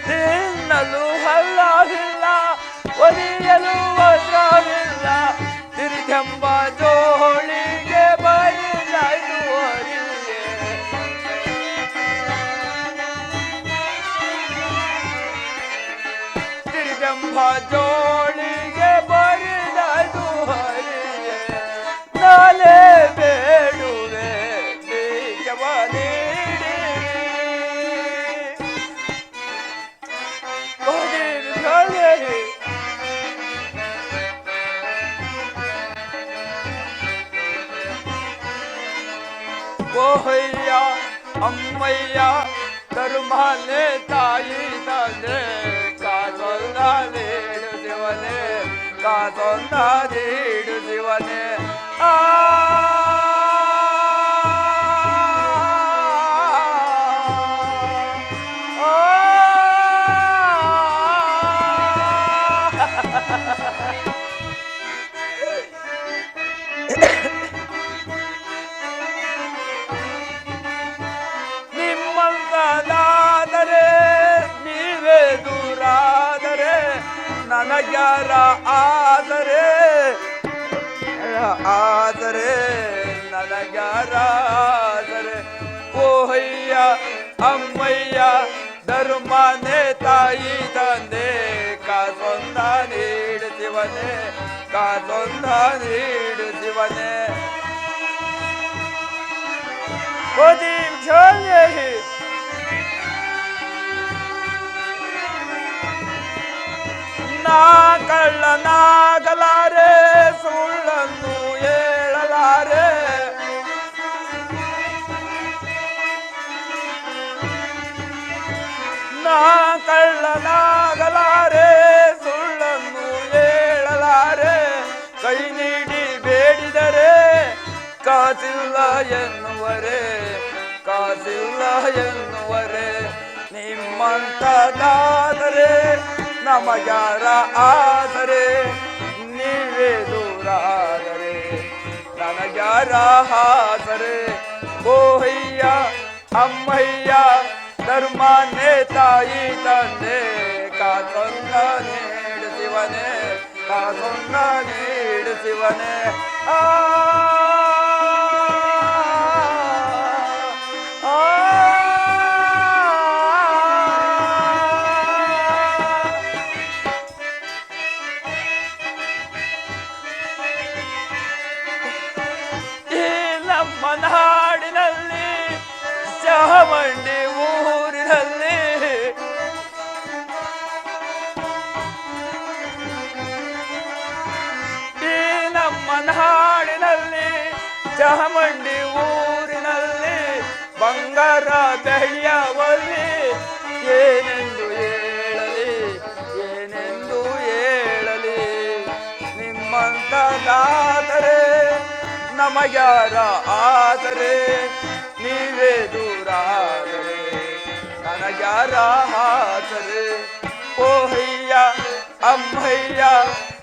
ತಿನ್ನಲು ಹಲ್ಲವಿಲ್ಲ ಒದಿಯಲು ವಸ್ತ್ರವಿಲ್ಲ ತಿರುಜಂಬ ಜೋಳಿಗೆ ಬರಿದಾಯ್ತು ಹರಿಯೇ ಎಂಬ ಜೋಳಿಗೆ ಬರಿದದು ಹರಿಯೇ ನಾಳೆ ಬೇಡುವೆ ಬೀಜವ ನೀಡಿ ಓಹಯ್ಯ ಅಮ್ಮಯ್ಯ ಧರ್ಮನೆ ತಾಯಿ ತಂದೆ ಕಾಸೊಂದ ನೀಡು ಶಿವನೇ ಕಾಸೊಂದ ನೀಡು ಶಿವನೇ ಆ ನಿಮ್ಮಂತದಾದರೆ ನೀವೇ ದೂರಾದರೆ ನನಗ್ಯಾರ ಆದರೆ ನನಗ್ಯಾರ ಆದರೆ ಓಹಯ್ಯ ಅಮ್ಮಯ್ಯ ಧರ್ಮನೆ ತಾಯಿ ತಂದೆ ಕಾಸೊಂದ ನೀಡು ಶಿವನೇ ಕಾಸೊಂದ ನೀಡು ಶಿವನೇ ನಾ ಕಳ್ಳನಾಗಲಾರೆ ಸುಳ್ಳನ್ನು ಹೇಳಲಾರೆ ನಾ ಕಳ್ಳನಾಗಲಾರೆ ಸುಳ್ಳನ್ನು ಹೇಳಲಾರೆ ಕೈ ನೀಡಿ ಬೇಡಿದರೆ ಕಾಸಿಲ್ಲ ಎನ್ನುವರೆ ಕಾಸಿಲ್ಲ ಎನ್ನುವರೆ ನಿಮ್ಮಂತದಾದರೆ ನಮಗ್ಯಾರ ಆದರೆ ನೀವೇ ದೂರಾದರೆ ನನಗ್ಯಾರ ಆದರೆ ಓಹಯ್ಯ ಅಮ್ಮಯ್ಯ ಧರ್ಮನೆ ತಾಯಿ ತಂದೆ ಕಾಸೊಂದ ನೀಡು ಶಿವನೇ ಕಾಸೊಂದ ನೀಡು ಶಿವನೇ ಆ ನಾಡಿನಲ್ಲಿ ಚಾಮಂಡಿ ಊರಿನಲ್ಲಿ ಈ ನಮ್ಮ ನಾಡಿನಲ್ಲಿ ಚಾಮಂಡಿ ಊರಿನಲ್ಲಿ ಬಂಗಾರ ಬೆಳೆಯವಲ್ಲಿ ಏನೆಂದು ಹೇಳಲಿ ಏನೆಂದು ಹೇಳಲಿ ನಿಮ್ಮಂತದಾದರೆ ನಮಗ್ಯಾರ ಆದರೆ ನೀವೇ ದೂರಾದರೆ ನನಗ್ಯಾರ ಆದರೆ ಓಹಯ್ಯ ಅಮ್ಮಯ್ಯ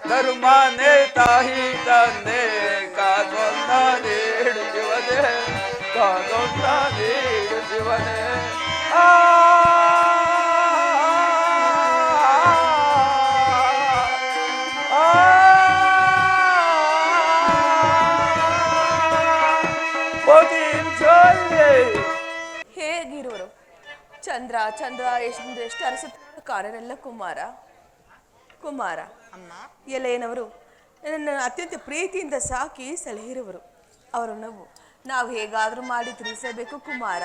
ಧರ್ಮನೆ ತಾಯಿ ತಂದೆ ಕಾಸೊಂದ ನೀಡು ಶಿವನೇ ಕಾಸೊಂದ ನೀಡು ಶಿವನೇ ಆ ಹೇಗಿರುವರು ಚಂದ್ರ ಚಂದ್ರ ಎಷ್ಟು ಅರಸುತ್ತ ಕಾಣರೆಲ್ಲ ಕುಮಾರ ಕುಮಾರ ಎಲೆಯನವರು ನನ್ನನ್ನು ಅತ್ಯಂತ ಪ್ರೀತಿಯಿಂದ ಸಾಕಿ ಸಲಹಿರುವರು ಅವರನ್ನು ನಾವು ಹೇಗಾದರೂ ಮಾಡಿ ತಿಳಿಸಬೇಕು ಕುಮಾರ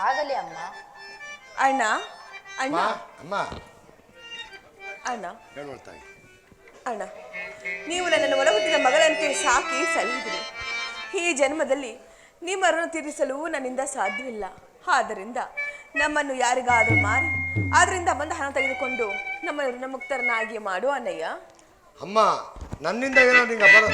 ಆಗಲಿ ಅಮ್ಮ ಅಣ್ಣ ಅಣ್ಣ ಅಮ್ಮ ಅಣ್ಣ ಅಣ್ಣ ನೀವು ನನ್ನನ್ನು ಒಳಗುತ್ತಿನ ಮಗಳಂತೆ ಸಾಕಿ ಸಲಹಿದಿರಿ ಈ ಜನ್ಮದಲ್ಲಿ ನಿಮ್ಮ ಋಣ ತೀರಿಸಲು ನನ್ನಿಂದ ಸಾಧ್ಯವಿಲ್ಲ ಆದ್ದರಿಂದ ನಮ್ಮನ್ನು ಯಾರಿಗಾದರೂ ಮಾರಿ ಅದರಿಂದ ಬಂದ ಹಣ ತೆಗೆದುಕೊಂಡು ನಮ್ಮ ಋಣಮುಕ್ತರನ್ನಾಗಿ ಮಾಡು ಅಣ್ಣಯ್ಯ ಅಮ್ಮ ನನ್ನಿಂದ ಏನೋ ನಿಂಗೆ ಬರ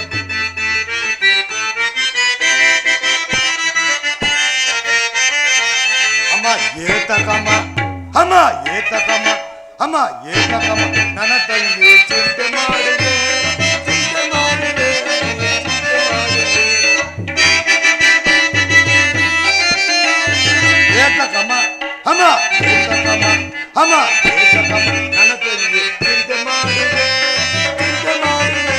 ಅಮ್ಮ ಏತಕಮ್ಮ ಅಮ್ಮ ಏತಕಮ್ಮ ಅಮ್ಮ ಏತಕಮ್ಮ ನನ್ನ ತಂಗಿ ಚಿಂತೆ ಮಾಡಿದೆ ಚಿಂತೆ ಮಾಡಿದೆ ಏತಕಮ್ಮ ಅಮ್ಮ ಏತಕಮ್ಮ ಅಮ್ಮ ಏತಕಮ್ಮ ನನ್ನ ತಂಗಿ ಚಿಂತೆ ಮಾಡಿದೆ ಚಿಂತೆ ಮಾಡಿದೆ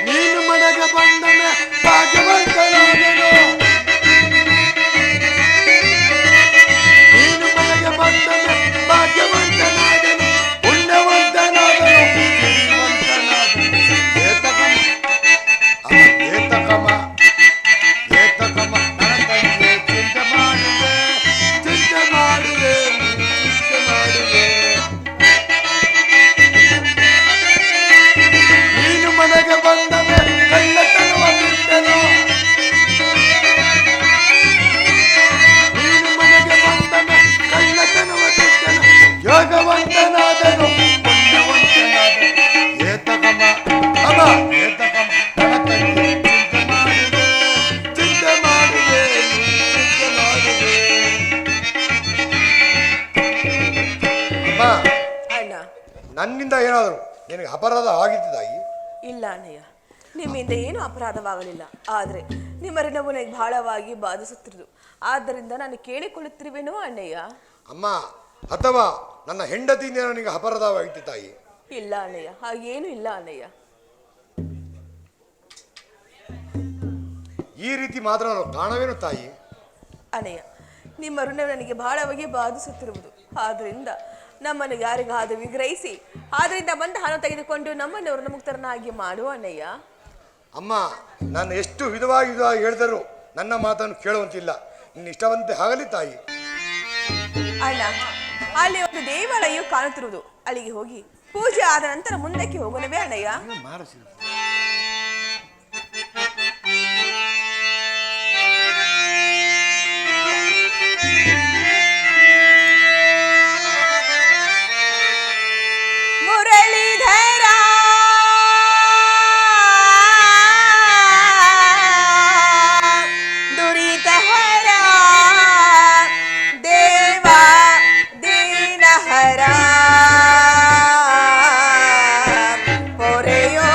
ನೀನು ಮನೆಗೆ ಬಂದನೆ ಭಾಗ್ಯವಂತನಾದೆನು ನನ್ನಿಂದ ಏನಾದರೂ ನಿನಗೆ ಅಪರಾಧ ಆಗಿತ್ತು ತಾಯಿ? ಇಲ್ಲ ಅಣ್ಣಯ್ಯ, ನಿಮ್ಮಿಂದ ಏನೂ ಅಪರಾಧವಾಗಲಿಲ್ಲ. ಆದರೆ ನಿಮ್ಮ ಋಣವು ನನಗೆ ಬಹಳವಾಗಿ ಬಾಧಿಸುತ್ತಿರುವುದು. ಆದ್ದರಿಂದ ನಾನು ಕೇಳಿಕೊಳ್ಳುತ್ತಿರುವೆನೋ ಅಣ್ಣಯ್ಯ. ಅಮ್ಮ, ಅಥವಾ ನನ್ನ ಹೆಂಡತಿಯಿಂದ ನನಗೆ ಅಪರಾಧವಾಗಿತ್ತು ತಾಯಿ? ಇಲ್ಲ ಅಣ್ಣಯ್ಯ, ಹಾಗೇನು ಇಲ್ಲ ಅಣ್ಣಯ್ಯ. ಈ ರೀತಿ ಮಾತ್ರ ನಾನು ಕಾಣವೇನು ತಾಯಿ? ಅಣ್ಣಯ್ಯ, ನಿಮ್ಮ ಋಣ ನನಗೆ ಬಹಳವಾಗಿ ಬಾಧಿಸುತ್ತಿರುವುದು. ಆದ್ದರಿಂದ ನಮ್ಮನ್ನು ಯಾರಿಗಾದರೂ ವಿಗ್ರಹಿಸಿ ಆದ್ರಿಂದ ಬಂದ ಹಣ ತೆಗೆದುಕೊಂಡು ನಮ್ಮನ್ನು ಋಣಮುಕ್ತರನ್ನಾಗಿ ಮಾಡುವ ಅಣ್ಣಯ್ಯ. ಅಮ್ಮ, ನಾನು ಎಷ್ಟು ವಿಧವಾಗಿ ಹೇಳಿದರೂ ನನ್ನ ಮಾತನ್ನು ಕೇಳುವಂತಿಲ್ಲ. ನಿನ್ನ ಇಷ್ಟವಂತೆ ಆಗಲಿ ತಾಯಿ. ಅಣ್ಣ, ಅಲ್ಲಿ ಒಂದು ದೇವಾಲಯವು ಕಾಣುತ್ತಿರುವುದು. ಅಲ್ಲಿಗೆ ಹೋಗಿ ಪೂಜೆ ಆದ ನಂತರ ಮುಂದಕ್ಕೆ ಹೋಗೋಣವೇ ಅಣ್ಣಯ್ಯ? ಮುರಳೀಧರ ದುರಿತಹರ ದೇವ ದೀನಹರ ಪೊರೆಯೋ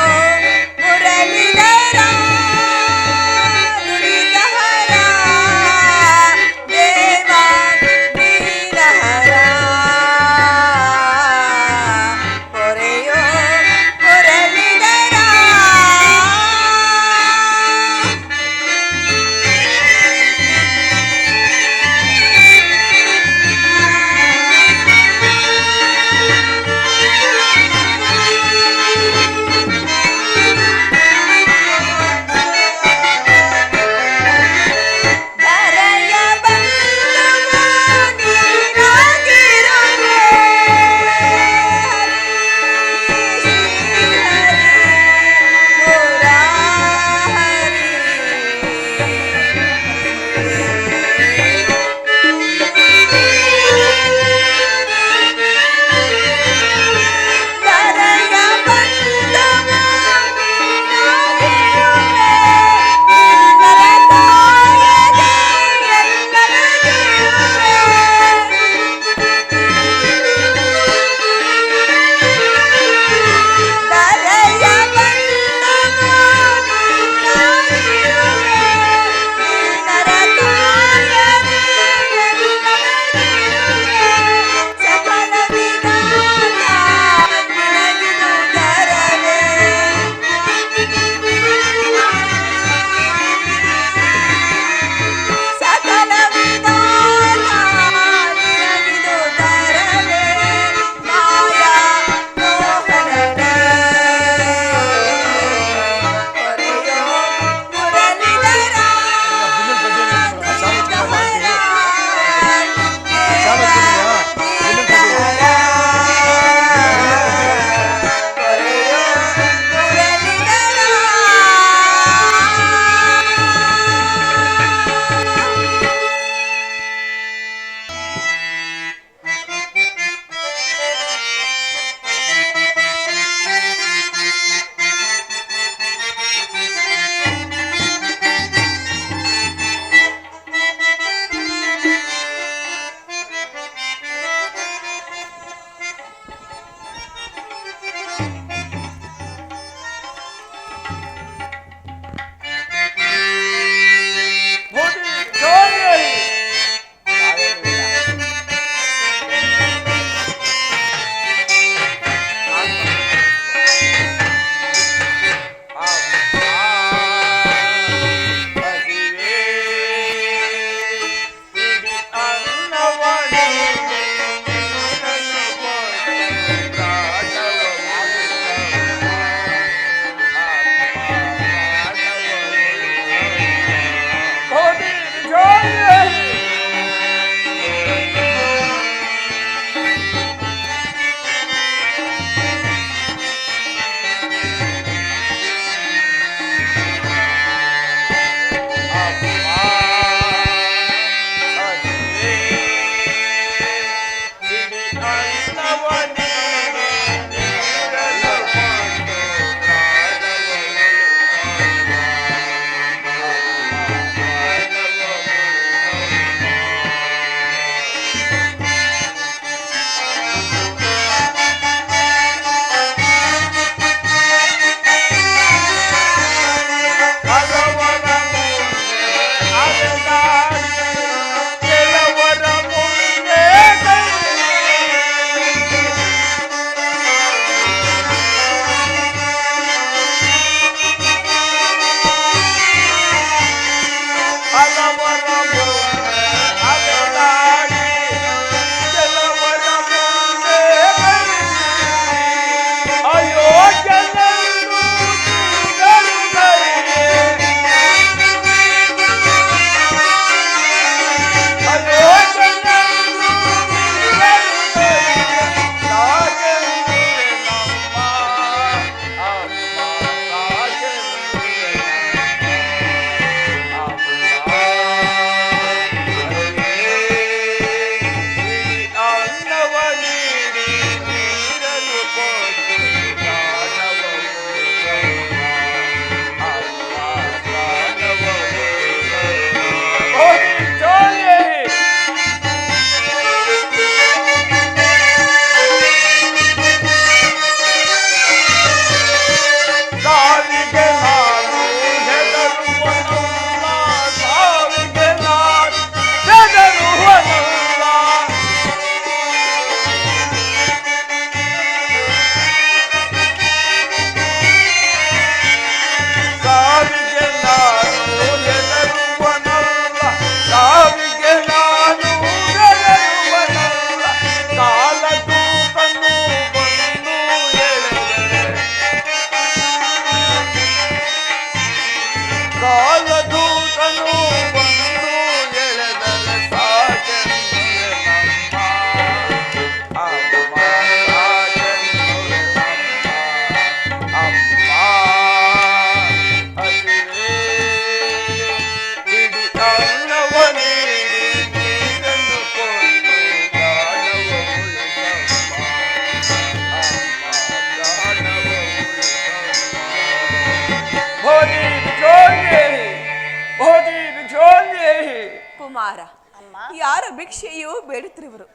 ಭಿಕ್ಷೆಯೂ ಬೇಡುತ್ತಿರುವರು.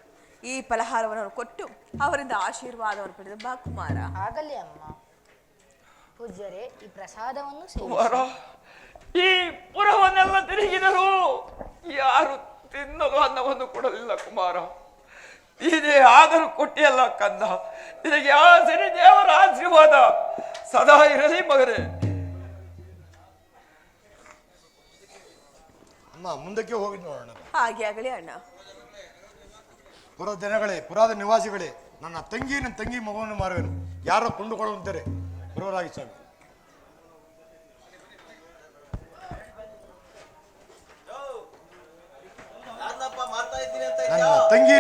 ಈ ಫಲಹಾರವನ್ನು ಕೊಟ್ಟು ಅವರಿಂದ ಆಶೀರ್ವಾದವನ್ನು ಪಡೆದ ಬಾ ಕುಮಾರ. ಆಗಲಿ ಅಮ್ಮ. ಪೂಜ್ಯರೇ, ಈ ಪ್ರಸಾದವನ್ನು ಕುಮಾರ, ಈ ಪುರವನ್ನೆಲ್ಲ ತಿರುಗಿದರು ಯಾರು ತಿನ್ನಲು ಅನ್ನವನ್ನು ಕೊಡಲಿಲ್ಲ ಕುಮಾರ. ಇದೇ ಆದರೂ ಕೊಟ್ಟಿಯಲ್ಲ ಕಂದ, ನಿನಗೆ ಆ ಸಿರಿ ದೇವರ ಆಶೀರ್ವಾದ ಸದಾ ಇರಲಿ ಮಗನೇ. ಅಮ್ಮ ಮುಂದಕ್ಕೆ ಹೋಗಿ ನೋಡೋಣ. ಹಾಗೆ ಆಗಲಿ ಅಣ್ಣ. ಪುರದ ನಿವಾಸಿಗಳೇ, ನನ್ನ ತಂಗಿ ಮಗುವನ್ನು ಮಾರುವೆನು. ಯಾರೋ ಕೊಂಡುಕೊಳ್ಳುವಂತಾರೆ ಬರುವರಾಗಿ ಸ್ವಾಮಿ.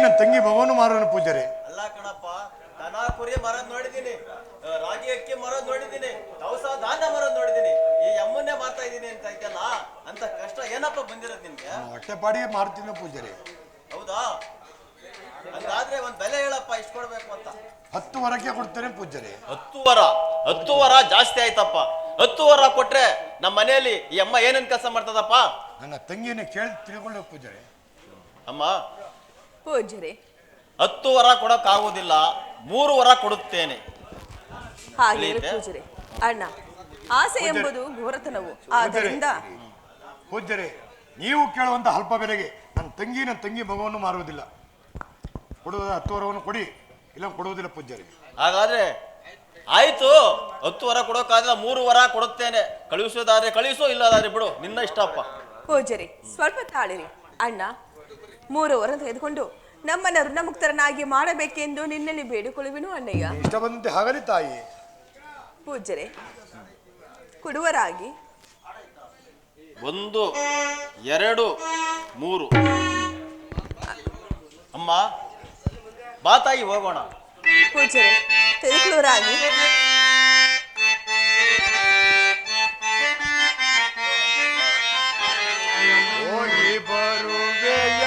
ನನ್ನ ತಂಗಿ ಮಗುವನ್ನು ಮಾರುವೆನು ಪೂಜಾರಿ. ಅಲ್ಲ ಕಣಪ್ಪ, ದನ ಕುರಿ ಮರದ್ ನೋಡಿದೀನಿ, ರಾಗಿ ಅಕ್ಕಿ ಮರದ್ ನೋಡಿದೀನಿ, ದವಸ ಧಾನ್ಯ ಮರದ್ ನೋಡಿದೀನಿ. ಈ ಅಮ್ಮನ್ನೇ ಮಾರ್ತಾ ಇದೀನಿ ಅಂತ ಐತಲ್ಲ, ಅಂತ ಕಷ್ಟ ಏನಪ್ಪ ಬಂದಿರೋದು ನಿನ್ಗೆ? ಹೊಟ್ಟೆ ಪಾಡಿಗೆ ಮಾರ್ತೀನಿ ಪೂಜಾರಿ. ಹೌದಾ? ಹಂಗಾದ್ರೆ ಒಂದ್ ಬೆಲೆ ಹೇಳಪ್ಪ, ಇಷ್ಟು ಕೊಡ್ಬೇಕು ಅಂತ. 10 ವರಕ್ಕೆ ಕೊಡ್ತೇನೆ ಪೂಜಾರಿ. 10 ವರ ಜಾಸ್ತಿ ಆಯ್ತಪ್ಪ. 10 ವರ ಕೊಟ್ರೆ ನಮ್ಮ ಮನೆಯಲ್ಲಿ ಈ ಅಮ್ಮ ಏನೇನ್ ಕೆಲಸ ಮಾಡ್ತದಪ್ಪ? ನನ್ನ ತಂಗಿಯನ್ನು ಕೇಳಿ ತಿಳ್ಕೊಳ್ಳೋ ಪೂಜಾರಿ. ಅಮ್ಮ, ಪೂಜ್ಯರೇ, 10 ವರ ಕೊಡಕ್ಕಾಗೋದಿಲ್ಲ, 3 ವರ ಕೊಡುತ್ತೇನೆ. ಹಾಗೆ ಪೂಜ್ಯರೇ. ಅಣ್ಣ, ಆಸೆ ಎಂಬುದು ಘೋರತನವು. ಆದ್ದರಿಂದ ಪೂಜಾರಿ, ನೀವು ಕೇಳುವಂತ ಅಲ್ಪ ಬೆಲೆಗೆ ನನ್ನ ತಂಗಿ ಮಗುವನ್ನು ಮಾರುವುದಿಲ್ಲ. ಕೊಡುವ 10 ವರವನ್ನು ಕೊಡಿ, ಇಲ್ಲ ಕೊಡುವುದಿಲ್ಲ ಪೂಜಾರಿ. ಹಾಗಾದ್ರೆ ಆಯ್ತು, 10 ವರ ಕೊಡೋಕಾದ್ರೆ 3 ವರ ಕೊಡುತ್ತೇನೆ. ಕಳುಹಿಸೋದಾದ್ರೆ ಕಳಿಸೋ, ಇಲ್ಲದಾದ್ರೆ ಬಿಡು, ನಿನ್ನ ಇಷ್ಟಪ್ಪ. ಪೂಜ್ಯರೇ, ಸ್ವಲ್ಪ ತಾಳಿರಿ. ಅಣ್ಣ, 3 ವರ ತೆಗೆದುಕೊಂಡು ನಮ್ಮನ್ನ ಋಣಮುಕ್ತರನ್ನಾಗಿ ಮಾಡಬೇಕೆಂದು ನಿನ್ನಲ್ಲಿ ಬೇಡಿಕೊಳ್ಳುವೆನು ಅಣ್ಣಯ್ಯ. ಇಷ್ಟ ಬಂದಂತೆ ಹಾಗಲಿ ತಾಯಿ. ಪೂಜ್ಯರೇ, ಕೊಡುವರಾಗಿ 1, 2, 3. ಅಮ್ಮ, ಬಾ ತಾಯಿ, ಹೋಗೋಣ. ಪೂಜ್ಯರೇ, ತೆಗೆದುಕೊಳ್ಳುವರಾಗಿ. ಹೋಗಿ ಬರುವೆಯ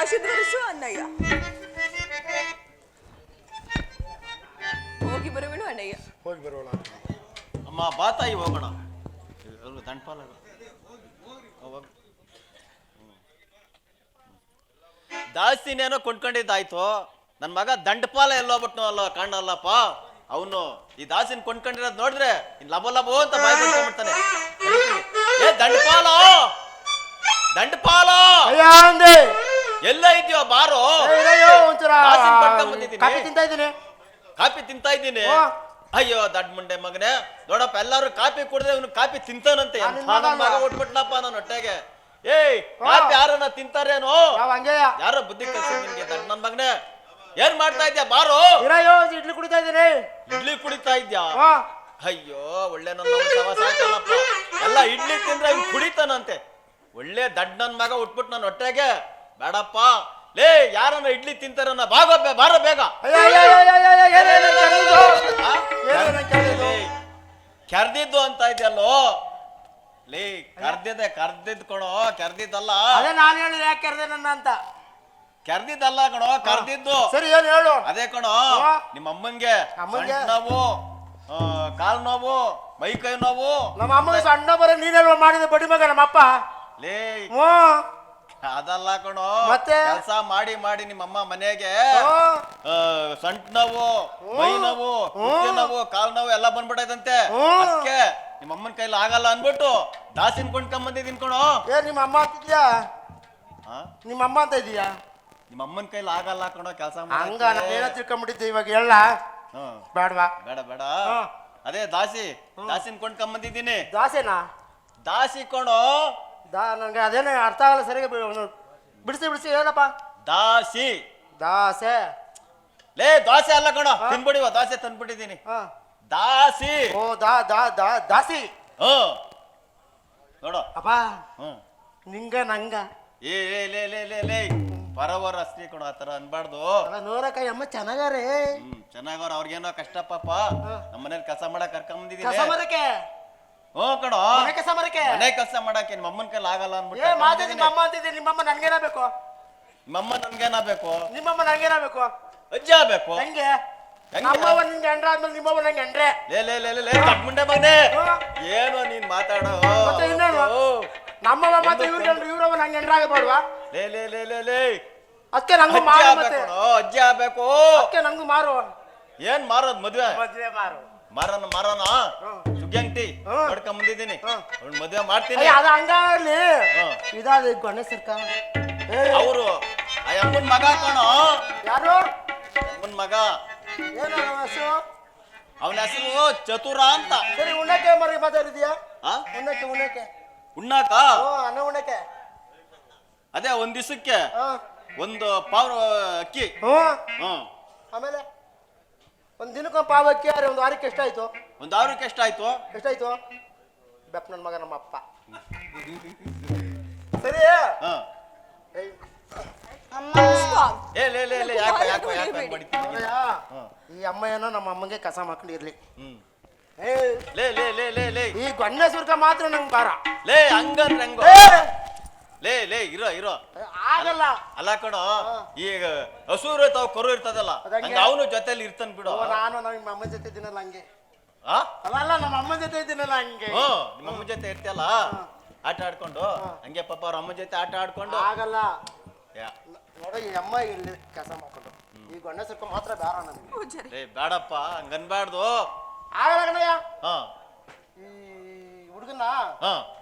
ಆಶೀರ್ವದಿಸು ಅಣ್ಣಯ್ಯ. ಹೋಗಿ ಬರುವೆನು ಅಣ್ಣಯ್ಯ. ಹೋಗಿ ಬರೋಣ. ಅಮ್ಮ ಬಾ ತಾಯಿ ಹೋಗೋಣ. ದಂಡಪಾಲ ದಾಸ್ತಿನೇನೋ ಕೊಂಡ್ಕೊಂಡಿದ್ದಾಯ್ತು. ನನ್ನ ಮಗ ದಂಡಪಾಲ ಎಲ್ಲೋಗ್ಬಿಟ್ನೋ ಅಲ್ಲ ಕಾಣಲ್ಲಪ್ಪ. ಅವನು ಈ ದಾಸಿನ ಕೊಂಡ್ಕೊಂಡಿರೋದು ನೋಡಿದ್ರೆ ಲಬೋ ಲಬೋ ಅಂತ ಬಾಯಿ ಬಿಡ್ಕೊಂಡ್ಬಿಡ್ತಾನೆ. ಏ ದಂಡಪಾಲ, ದಂಡಪಾಲ ಎಲ್ಲ ಇದೆಯೋ ಬಾರೋ. ಕಾಫಿ ತಿಂತಾ ಇದ್ದೀನಿ. ಕಾಫಿ ತಿಂತಾ ಇದ್ದೀನಿ. ಅಯ್ಯೋ ದಡ್ ಮುಂಡೆ ಮಗನೇ, ನೋಡಪ್ಪ ಎಲ್ಲಾರು ಕಾಪಿ ಕುಡ್ದೆ ಇವನು ಕಾಪಿ ತಿಂತಾನಂತೆ. ನಾನು ಎಂಥ ನನ್ ಮಗ ಉಟ್ಬಿಟ್ನಪ್ಪ ನನ್ನ ಹೊಟ್ಟೆಗೆ. ಏಯ್ ಕಾಪಿ ಯಾರನ್ನ ತಿಂತಾರೇನೋ? ಯಾವ ಹಂಗೆ ಯಾರೋ ಬುದ್ಧಿ ಕಲ್ಸಿ ನಿನ್ಗೆ ದಡ್ ನನ್ ಮಗನೇ. ಏನ್ ಮಾಡ್ತಾ ಇದ್ಯಾ ಬಾರೋ? ಇರೋ ಇಡ್ಲಿ ಕುಡಿತಾ ಇದೀನಿ. ಇಡ್ಲಿ ಕುಡಿತಾ ಇದ್ಯಾ? ಹಾ. ಅಯ್ಯೋ ಒಳ್ಳೆ ನನ್ನ ಸವಾಸ ಆಯ್ತಲ್ಲಪ್ಪ. ಎಲ್ಲ ಇಡ್ಲಿ ತಿಂದ್ರೆ ಇವ್ನು ಕುಡಿತಾನಂತೆ. ಒಳ್ಳೆ ದಡ್ ನನ್ ಮಗ ಉಟ್ಬಿಟ್ಟು ನನ್ನ ಹೊಟ್ಟೆಗೆ. ಬೇಡಪ್ಪ ಲೇ, ಯಾರನ್ನ ಇಡ್ಲಿ ತಿಂತಾರನ್ನ ಬಾಗೋಬ್ಬೆ ಬಾರೋ ಬೇಗ. ಕೆರ್ದಿದ್ದು ಅಂತ ಇದೆಯಲ್ಲೋ ಲೇ, ಕರ್ದಿದ್ ಕಣೋ, ಕೆರ್ದಿದ್ದಲ್ಲ. ಅದೇ ನಾನು ಹೇಳಿದೆ ಯಾಕೆ ಕರೆದೆ ನನ್ನ ಅಂತ. ಕೆರ್ದಿದ್ದಲ್ಲ ಕಣೋ, ಕರ್ದಿದ್ದು. ಸರಿ ಏನು ಹೇಳು. ಅದೇ ಕಣೋ, ನಿಮ್ಮ ಅಮ್ಮಂಗೆ ಸೊಂಟ ನೋವು, ಕಾಲ್ ನೋವು, ಮೈ ಕೈ ನೋವು. ನಮ್ಮ ಅಮ್ಮನ ಸಣ್ಣ ಬರ ನೀನೆಲ್ಲ ಮಾಡಿದ ಬಡಿ ಮಗ ನಮ್ಮಪ್ಪ. ಲೇ ಹ್ಞೂ ಅದಲ್ಲ ಕಣೋ, ಮತ್ತೆ ಕೆಲಸ ಮಾಡಿ ಮಾಡಿ ನಿಮ್ಮಮ್ಮ ಮನೆಗೆ ಸೊಂಟ ನೋವು, ಮೈ ನೋವು, ಕುತ್ತಿಗೆ ನೋವು, ಕಾಲ್ ನೋವು ಎಲ್ಲ ಬಂದ್ಬಿಟ್ಟೈತಂತೆ. ಅದಕ್ಕೆ ನಿಮ್ಮಮ್ಮನ ಕೈಲಿ ಆಗಲ್ಲ ಅನ್ಬಿಟ್ಟು ದಾಸಿನ ಕೊಂಡ್ಕೊಂಬಂದಿದ್ದೀನಿ ಕಣೋ. ನಿಮ್ಮ ಅಮ್ಮ ಅಂತಿದ್ಯಾ? ನಿಮ್ಮ ಅಮ್ಮ ಅಂತ ಇದೀಯಾ? ನಿಮ್ಮ ಅಮ್ಮನ ಕೈಲಿ ಆಗಲ್ಲ ಕಣೋ ಕೆಲಸ. ಹಂಗ ನಾನು ಏನೋ ತಿಳ್ಕೊಂಡ್ಬಿಟ್ಟಿದ್ದೆ. ಇವಾಗ ಹೇಳ ಬೇಡವಾ? ಬೇಡ ಬೇಡ. ಅದೇ ದಾಸಿನ ಕೊಂಡ್ಕೊಂಬಂದಿದ್ದೀನಿ. ದಾಸೆನಾ? ದಾಸಿ ಕಣೋ. ನನಗೆ ಅದೇನೇ ಅರ್ಥ ಆಗಲ್ಲ ಸರಿಯಾಗಿ. ಬಿಡಿಸಿ ಹೇಳಪ್ಪ. ದಾಸಿ ದಾಸೆ. ಲೇ ದೋಸೆ ಅಲ್ಲ ಕಣೋ, ತಿನ್ಬಿಡಿವ ದೋಸೆ ತಂದ್ಬಿಟ್ಟಿದ್ದೀನಿ. ದಾಸಿ. ಓ ದಾಸಿ. ನೋಡು ಅಪ್ಪ, ನಿಂಗ ನಂಗ ಏ ಲೇ ಲೇ ಲೇ ಲೇ ಪರವರ ಅಸ್ತಿ ಕಣೋ, ಆತರ ಅನ್ಬಾರ್ದು. ನೋಡಕ ಅಮ್ಮ ಚೆನ್ನಾಗಾರೆ. ಚೆನ್ನಾಗವ್ರ, ಅವ್ರಿಗೇನೋ ಕಷ್ಟ ಪಾಪ. ನಮ್ಮ ಮನೇಲಿ ಕೆಲಸ ಮಾಡಕ್ ಕರ್ಕೊಂಬಂದಿದ್ದೀನಿ. ಕಸ ಮರಕ್ಕೆ? ಹ್ಞೂ ಕಣೋ, ಕಸ ಮರಕ್ಕೆ ಮನೆ ಕೆಲಸ ಮಾಡಕ್ಕೆ ನಿಮ್ಮ ಅಮ್ಮನ ಕೈಲಿ ಆಗಲ್ಲ ಅನ್ಬಿಟ್ಟು. ನಿಮ್ಮ ಅಮ್ಮ ಅಂತಿದ್ದೆ. ನಿಮ್ಮಮ್ಮ ನನ್ಗೇನಾಗಬೇಕು? ನಿಮ್ಮಮ್ಮ ನನ್ಗೇನಾಗಬೇಕು? ನಿಮ್ಮಮ್ಮ ನಂಗೇನಾಗಬೇಕು? ಅಜ್ಜಿ ಆಗ್ಬೇಕು. ಹೆಂಗೆ? ನಮ್ಮವ್ವ ನಿಂಗೆ ಎಂಡ್ರ ಆದ್ಮೇಲೆ ನಿಮ್ಮವ್ವ ನಂಗೆ ಎಂಡ್ರೆ. ಲೇ ಲೇ ಲೇ ಲೇ ಮುಂಡೆ ಮಗನೇ, ಏನೋ ನೀನ್ ಮಾತಾಡೋ. ನಮ್ಮವ್ವ ಮತ್ತೆ ಇವ್ರವ್ವ ನಂಗೆ ಎಂಡ್ರ ಆಗಬೇಡ್ವಾ? ಲೇ ಲೇ ಲೇ ಲೇ ಲೇ ಅದಕ್ಕೆ ನಂಗೂ ಮಾರು. ಮತ್ತೆ ಅಜ್ಜಿ ಆಗ್ಬೇಕು. ಅದಕ್ಕೆ ನಂಗೂ ಮಾರು. ಏನ್ ಮಾರೋದ್? ಮದ್ವೆ ಮಾರು. ಮಾರನ ಸುಗ್ಗಂಟಿ ನೋಡ್ಕೊಂಡ್ ಬಂದಿದ್ದೀನಿ. ಮದ್ವೆ ಮಾಡ್ತೀನಿ. ಅದು ಹಂಗಾಗ್ಲಿ. ಇದಾದ ಗಣೇಶ ಸರ್ಕಾರ ಅವರು ಆ ಅಮ್ಮನ್ ಮಗ ಕಣೋ. ಯಾರು? ಅಮ್ಮನ್ ಮಗ. ಏನು ಹೆಸರು? ಅವನ ಹೆಸರು ಚತುರ ಅಂತ. ಸರಿ, ಉಣ್ಣಕ್ಕೆ ಮರಿ ಮಾತಾಡಿದ್ಯಾ? ಉಣ್ಣಕ್ಕೆ ಉಣ್ಣಾಕ? ಅನ್ನ ಉಣ್ಣಕ್ಕೆ. ಅದೇ ಒಂದ್ ದಿವಸಕ್ಕೆ ಒಂದು ಪಾವ್ ಅಕ್ಕಿ. ಆಮೇಲೆ ಒಂದ್ ದಿನಕ್ಕೊಂದು ಪಾವ್ ಅಕ್ಕಿ. ಒಂದು ವಾರಕ್ಕೆ ಎಷ್ಟಾಯ್ತು? ಒಂದು ವಾರಕ್ಕೆ ಎಷ್ಟಾಯ್ತು? ಬೆಪ್ಪ ನನ್ನ ಮಗ ನಮ್ಮ ಅಪ್ಪ. ಸರಿ. ಈ ಅಮ್ಮ ಏನೋ ನಮ್ಮ ಅಮ್ಮಂಗೆ ಕಸ ಮಾಡ್ಕೊಂಡಿರ್ಲಿ. ಈ ಗೊನ್ನೆ ಸುರ್ಕ ಮಾತ್ರ ನಂಗೆ ಬಾರ. ಲೇ ಹಂಗಂದ್ರೆ ಹೆಂಗ? ಲೇ ಇರೋ ಆಗಲ್ಲ. ಅಲ್ಲ ಕಣೋ, ಈಗ ಹಸೂರು ಇರ್ತಾವ, ಕರು ಇರ್ತದಲ್ಲ, ಅವನು ಜೊತೆಲಿ ಇರ್ತಾನ ಬಿಡು. ನಾನು ನಮ್ಮ ಅಮ್ಮನ ಜೊತೆ ಇದ್ದೀನಲ್ಲ ಹಂಗೆ. ಅಲ್ಲ ನಮ್ಮ ಅಮ್ಮನ ಜೊತೆ ಇದ್ದೀನಲ್ಲ ಹಂಗೆ. ನಿಮ್ಮ ಅಮ್ಮನ ಜೊತೆ ಇರ್ತಿಯಲ್ಲ, ಆಟ ಆಡ್ಕೊಂಡು ಹಂಗೆ ಪಾಪ ಅವ್ರ ಅಮ್ಮನ ಜೊತೆ ಆಟ ಆಡ್ಕೊಂಡು. ಆಗಲ್ಲ ನೋಡ, ಈ ಅಮ್ಮ ಇಲ್ಲಿ ಕೆಲಸ ಮಾಡ್ಕೊಂಡು ಈ ಗೊನ್ನೆ ಸುರ್ಕ ಮಾತ್ರ ಬೇಡ ನನಗೆ. ಬೇಡಪ್ಪ, ಹಂಗನ್ಬಾರ್ದು. ಆಗಲ್ಲ ಕಣಯ್ಯ. ಈ ಹುಡುಗನ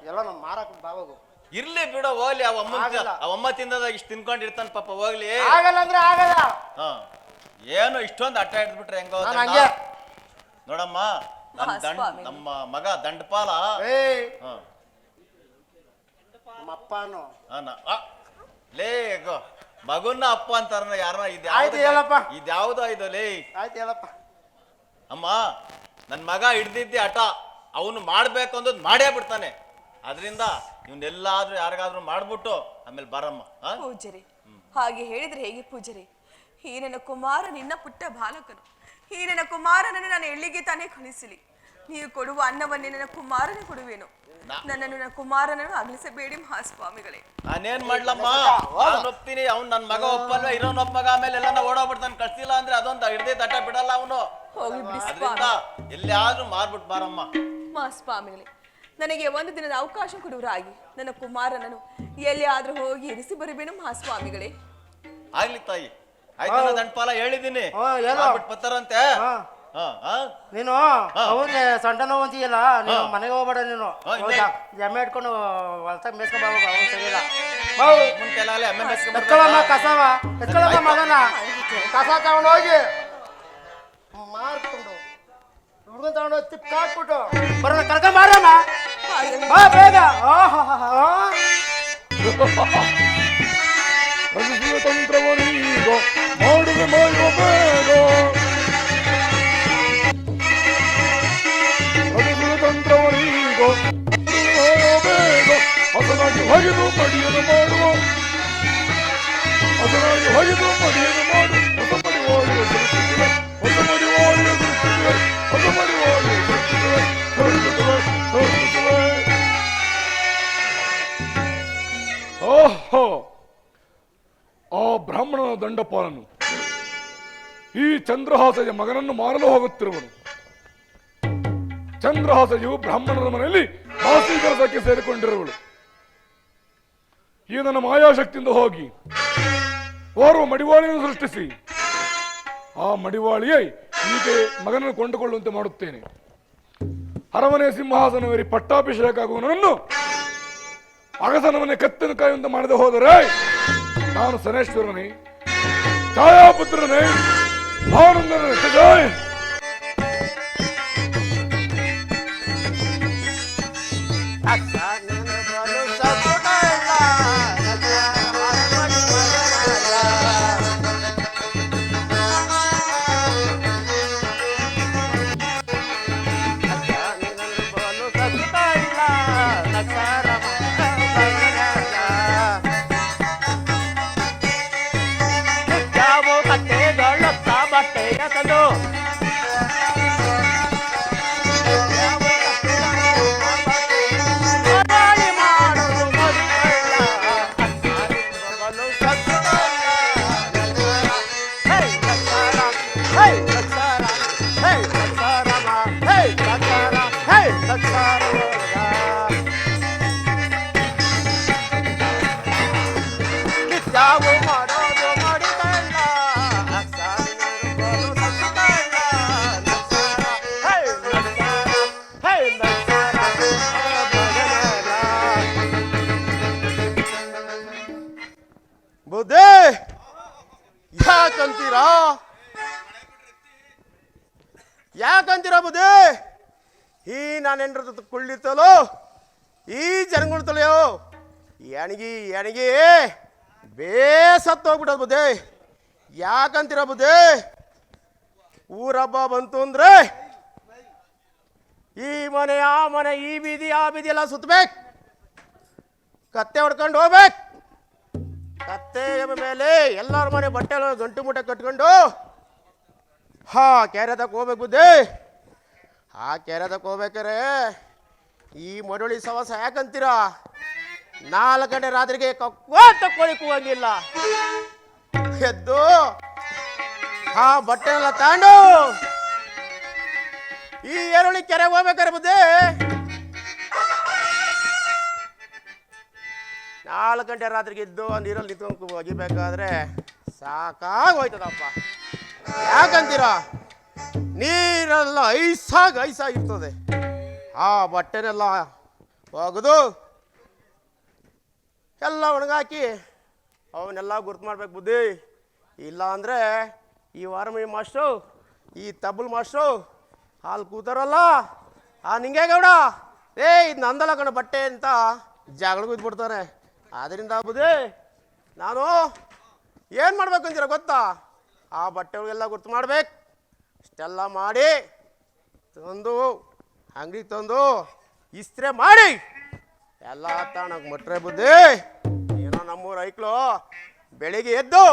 ಎಲ್ಲ ನಮ್ಮ ಮಾರಾಕ ಬಾವಾಗು ಇರ್ಲಿ ಬಿಡೋ, ಹೋಗ್ಲಿ. ಅವಮ್ಮ ತಿಂದದಾಗ ಇಷ್ಟು ತಿನ್ಕೊಂಡಿರ್ತಾನ ಪಾಪ, ಹೋಗ್ಲಿ. ಆಗಲ್ಲ ಅಂದ್ರೆ ಆಗಲ್ಲ. ಏನು ಇಷ್ಟೊಂದು ಆಟ ಹಿಡ್ದ್ಬಿಟ್ರೆ ಹೆಂಗೋ ನೋಡಮ್ಮ. ನಮ್ಮ ಮಗ ದಂಡಪಾಲ. ನಮ್ಮ ಅಪ್ಪನು ಲೇ ಮಗುನ ಅಪ್ಪ ಅಂತಾರ ಯಾರನ್ನ. ಇದ್ಯಾವ್ದೋ ಇದು ಲೇ. ಆಯ್ತು ಹೇಳಪ್ಪ. ಅಮ್ಮ, ನನ್ ಮಗ ಹಿಡ್ದಿದ್ದೆ ಹಠ, ಅವನು ಮಾಡ್ಬೇಕು ಅಂದದ್ ಮಾಡೇ ಬಿಡ್ತಾನೆ. ಅದರಿಂದ ಇವನ್ನೆಲ್ಲಾದ್ರೂ ಯಾರಿಗಾದ್ರೂ ಮಾಡ್ಬಿಟ್ಟು ಆಮೇಲೆ ಬರಮ್ಮ. ಪೂಜರಿ, ಹಾಗೆ ಹೇಳಿದ್ರೆ ಹೇಗೆ ಪೂಜರಿ? ಈ ನನ್ನ ಕುಮಾರ ನಿನ್ನ ಪುಟ್ಟ ಬಾಲಕನು. ಈ ನನ್ನ ಕುಮಾರನನ್ನು ನಾನು ಎಲ್ಲಿಗೆ ತಾನೇ ಕಳಿಸಲಿ? ನೀವು ಕೊಡುವ ಅನ್ನವನ್ನೇ ನನ್ನ ಕುಮಾರನೇ ಕೊಡುವೇನು? ನನ್ನನ್ನು ನನ್ನ ಕುಮಾರನನ್ನು ಅಗಲಿಸಬೇಡಿ ಮಹಾಸ್ವಾಮಿಗಳೇ. ನಾನೇನ್ ಮಾಡ್ಲಮ್ಮ? ಒಪ್ತೀನಿ. ಅವ್ನು ನನ್ನ ಮಗ ಒಪ್ಪಲ್ವ? ಇರೋನೊಬ್ಬ ಮಗ ಆಮೇಲೆ ಎಲ್ಲ ಓಡೋಗ್ಬಿಡ್ತಾನೆ. ಕಳ್ಸಿಲ್ಲ ಅಂದ್ರೆ ಅದೊಂದು ಹಿಡ್ದೇ ದಟ್ಟ ಬಿಡಲ್ಲ ಅವನು. ಅದರಿಂದ ಎಲ್ಲಿಯಾದ್ರೂ ಮಾರ್ಬಿಟ್ಟು ಬಾರಮ್ಮ. ಮಹಾಸ್ವಾಮಿಗಳೇ, ನನಗೆ ಒಂದು ದಿನದ ಅವಕಾಶ ಕೊಡುವರಾಗಿ ನನ್ನ ಕುಮಾರನನ್ನು ಎಲ್ಲಿಯಾದ್ರೂ ಹೋಗಿ ಇರಿಸಿ ಬರಬೇನು ಮಹಾಸ್ವಾಮಿಗಳೇ. ಆಗ್ಲಿ ತಾಯಿ, ಆಯ್ತು. ದಂಡಪಾಲ ಹೇಳಿದ್ದೀನಿ ಬತ್ತಾರಂತೆ. ನೀನು ಅವನಿಗೆ ಸೊಂಟ ನೋವು ಅಂತೀಯಲ್ಲ, ನೀನು ಮನೆಗೆ ಹೋಗ್ಬೇಡ. ನೀನು ಎಮ್ಮೆ ಇಟ್ಕೊಂಡು ಹೊಲ್ತಾಗ ಮೇಸ್ಕೊಂಡ್ ಬಾಬಾ. ಅವ್ನು ಸರಿಯಿಲ್ಲ. ಎತ್ಕೊಳಮ್ಮ ಕಸವ, ಎತ್ಕೊಳಮ್ಮ ಮಗನ. ಕಸ ತಗೊಂಡು ಹೋಗಿ ಮಾರ್ಕೊಂಡು ಹುಡುಗನ್ ತಗೊಂಡು ತಿಪ್ಪ ಹಾಕ್ಬಿಟ್ಟು ಬರೋಣ ಕರ್ಕೊಂಬಾರಮ್ಮ ಬಾ ಬೇಗ ರಚಿಸುವ ತಂತ್ರವನೀಗ ಮಾಡುವೆ ಮಾಯುವ ಬೇಗ ರಚಿಸುವ ತಂತ್ರವನೀಗ ಬೇಗ ಹಸನಾಗಿ ಹೊಗೆದು ಮಡಿಯನ್ನು ಮಾಡುವ ಹಸನಾಗಿ ಹೊಗೆದು ಮಡಿಯನ್ನು ಮಾಡು ಹೊಸ ಮಡಿವಾಳಿಯ ಸುರಿಸುತ್ತಿವೆ ಹೊಸ ಮಡಿವಾಳಿಯ ಸುರಿಸುತ್ತಿವೆ ಹೊಸ ಮಡಿವಾಳಿಯ ಸುರಿಸುತ್ತಿವೆ ಸುರಿಸುತ್ತಿವೆ ಸುರಿಸುತ್ತಿವೆ. ಓಹೋ, ಆ ಬ್ರಾಹ್ಮಣನ ದಂಡಪಾಲನು ಈ ಚಂದ್ರಹಾಸೆಯ ಮಗನನ್ನು ಮಾರಲು ಹೋಗುತ್ತಿರುವನು. ಚಂದ್ರಹಾಸೆಯು ಬ್ರಾಹ್ಮಣರ ಮನೆಯಲ್ಲಿ ದಾಸಿ ಕೆಲಸಕ್ಕೆ ಸೇರಿಕೊಂಡಿರುವಳು. ಈ ನನ್ನ ಮಾಯಾಶಕ್ತಿಯಿಂದ ಹೋಗಿ ಓರ್ವ ಮಡಿವಾಳಿಯನ್ನು ಸೃಷ್ಟಿಸಿ ಆ ಮಡಿವಾಳಿಯೇ ಹೀಗೆ ಮಗನನ್ನು ಕೊಂಡುಕೊಳ್ಳುವಂತೆ ಮಾಡುತ್ತೇನೆ. ಅರಮನೆ ಸಿಂಹಾಸನವೇರಿ ಪಟ್ಟಾಭಿಷೇಕ ಆಗುವನನ್ನು ಅಗಸನವನ್ನೇ ಕತ್ತನ್ನು ಕಾಯುವಂತೆ ಮಾಡದೆ ಹೋದರೆ ನಾನು ಸನೇಶ್ವರನೇ, ಛಾಯಾಪುತ್ರನೇ, ಆನಂದನೇ ಜಯ. ಬುದ್ಧಿ ಯಾಕಂತೀರಾ ಯಾಕಂತೀರಾ ಬುದ್ಧಿ? ಈ ನಾನೆಂಡ್ರ ಕುಳ್ಳಿರ್ತಲೋ ಈ ಜನಗುಳ್ತಲೆಯೋ ಎಣಗಿ ಎಣಗಿ ಬೇಸತ್ತು ಹೋಗ್ಬಿಟ್ಟದ ಬುದ್ಧಿ. ಯಾಕಂತೀರ ಬುದ್ಧಿ? ಊರಬ್ಬ ಬಂತು ಅಂದ್ರೆ ಈ ಮನೆ ಆ ಮನೆ ಈ ಬೀದಿ ಆ ಬೀದಿ ಎಲ್ಲ ಸುತ್ತಬೇಕು, ಕತ್ತೆ ಹೊಡ್ಕೊಂಡು ಹೋಗ್ಬೇಕು. ಕತ್ತೆ ಮೇಲೆ ಎಲ್ಲರ ಮನೆ ಬಟ್ಟೆ ಗಂಟು ಮುಟ್ಟೆ ಕಟ್ಕೊಂಡು ಕೆರೆದಕ್ಕೆ ಹೋಗ್ಬೇಕು ಬುದ್ಧಿ. ಆ ಕೆರೆದಕ್ಕೆ ಹೋಗ್ಬೇಕಾರೆ ಈ ಮಡುಳಿ ಸವಾಸ ಯಾಕಂತೀರ? 4 ಗಂಟೆ ರಾತ್ರಿಗೆ ತಕ್ಕೊಳ್ಳಿ ಕೂಗಂಗಿಲ್ಲ. ಎದ್ದು ಆ ಬಟ್ಟೆನೆಲ್ಲ ತಗೊಂಡು ಈ ಈರುಳ್ಳಿ ಕೆರೆಗೆ ಹೋಗ್ಬೇಕಾರೆ ಬುದ್ಧಿ 4 ಗಂಟೆ ರಾತ್ರಿಗೆ ಇದ್ದು ಆ ನೀರಲ್ಲಿ ನಿಂತ್ಕೊಂಡು ಒಗಿಬೇಕಾದ್ರೆ ಸಾಕಾಗಿ ಹೋಯ್ತದಪ್ಪ. ಯಾಕಂತೀರ? ನೀರೆಲ್ಲ ಐಸಾಗಿರ್ತದೆ. ಆ ಬಟ್ಟೆನೆಲ್ಲ ಒಗೆದು ಎಲ್ಲ ಒಣಗಾಕಿ ಅವನ್ನೆಲ್ಲ ಗುರ್ತು ಮಾಡ್ಬೇಕು ಬುದ್ಧಿ. ಇಲ್ಲ ಅಂದರೆ ಈ ವಾರಮಿ ಮಾಸ್ಟ್ರು ಈ ತಬ್ಬಲ್ ಮಾಸ್ಟ್ರು ಅಲ್ಲಿ ಕೂತಾರಲ್ಲ ಆ ನಿಂಗೇಗೌಡ ಇದು ನಂದಲ್ಲ ಕಣ ಬಟ್ಟೆ ಅಂತ ಜಗಳ ಬಿದ್ದುಬಿಡ್ತಾರೆ. ಆದ್ದರಿಂದ ಬುದ್ಧಿ ನಾನು ಏನು ಮಾಡ್ಬೇಕು ಅಂತೀರ ಗೊತ್ತಾ? ಆ ಬಟ್ಟೆಗಳಿಗೆಲ್ಲ ಗುರ್ತು ಮಾಡ್ಬೇಕು. ಇಷ್ಟೆಲ್ಲ ಮಾಡಿ ತಂದು ಅಂಗಡಿಗೆ ತಂದು ಇಸ್ತ್ರೆ ಮಾಡಿ ಎಲ್ಲ ತಗೊಂಡೋಗಿ ಮಟ್ರೆ ಬುದ್ಧಿ. ಏನೋ ನಮ್ಮೂರು ಐಕ್ಳು ಬೆಳಿಗ್ಗೆ ಎದ್ದು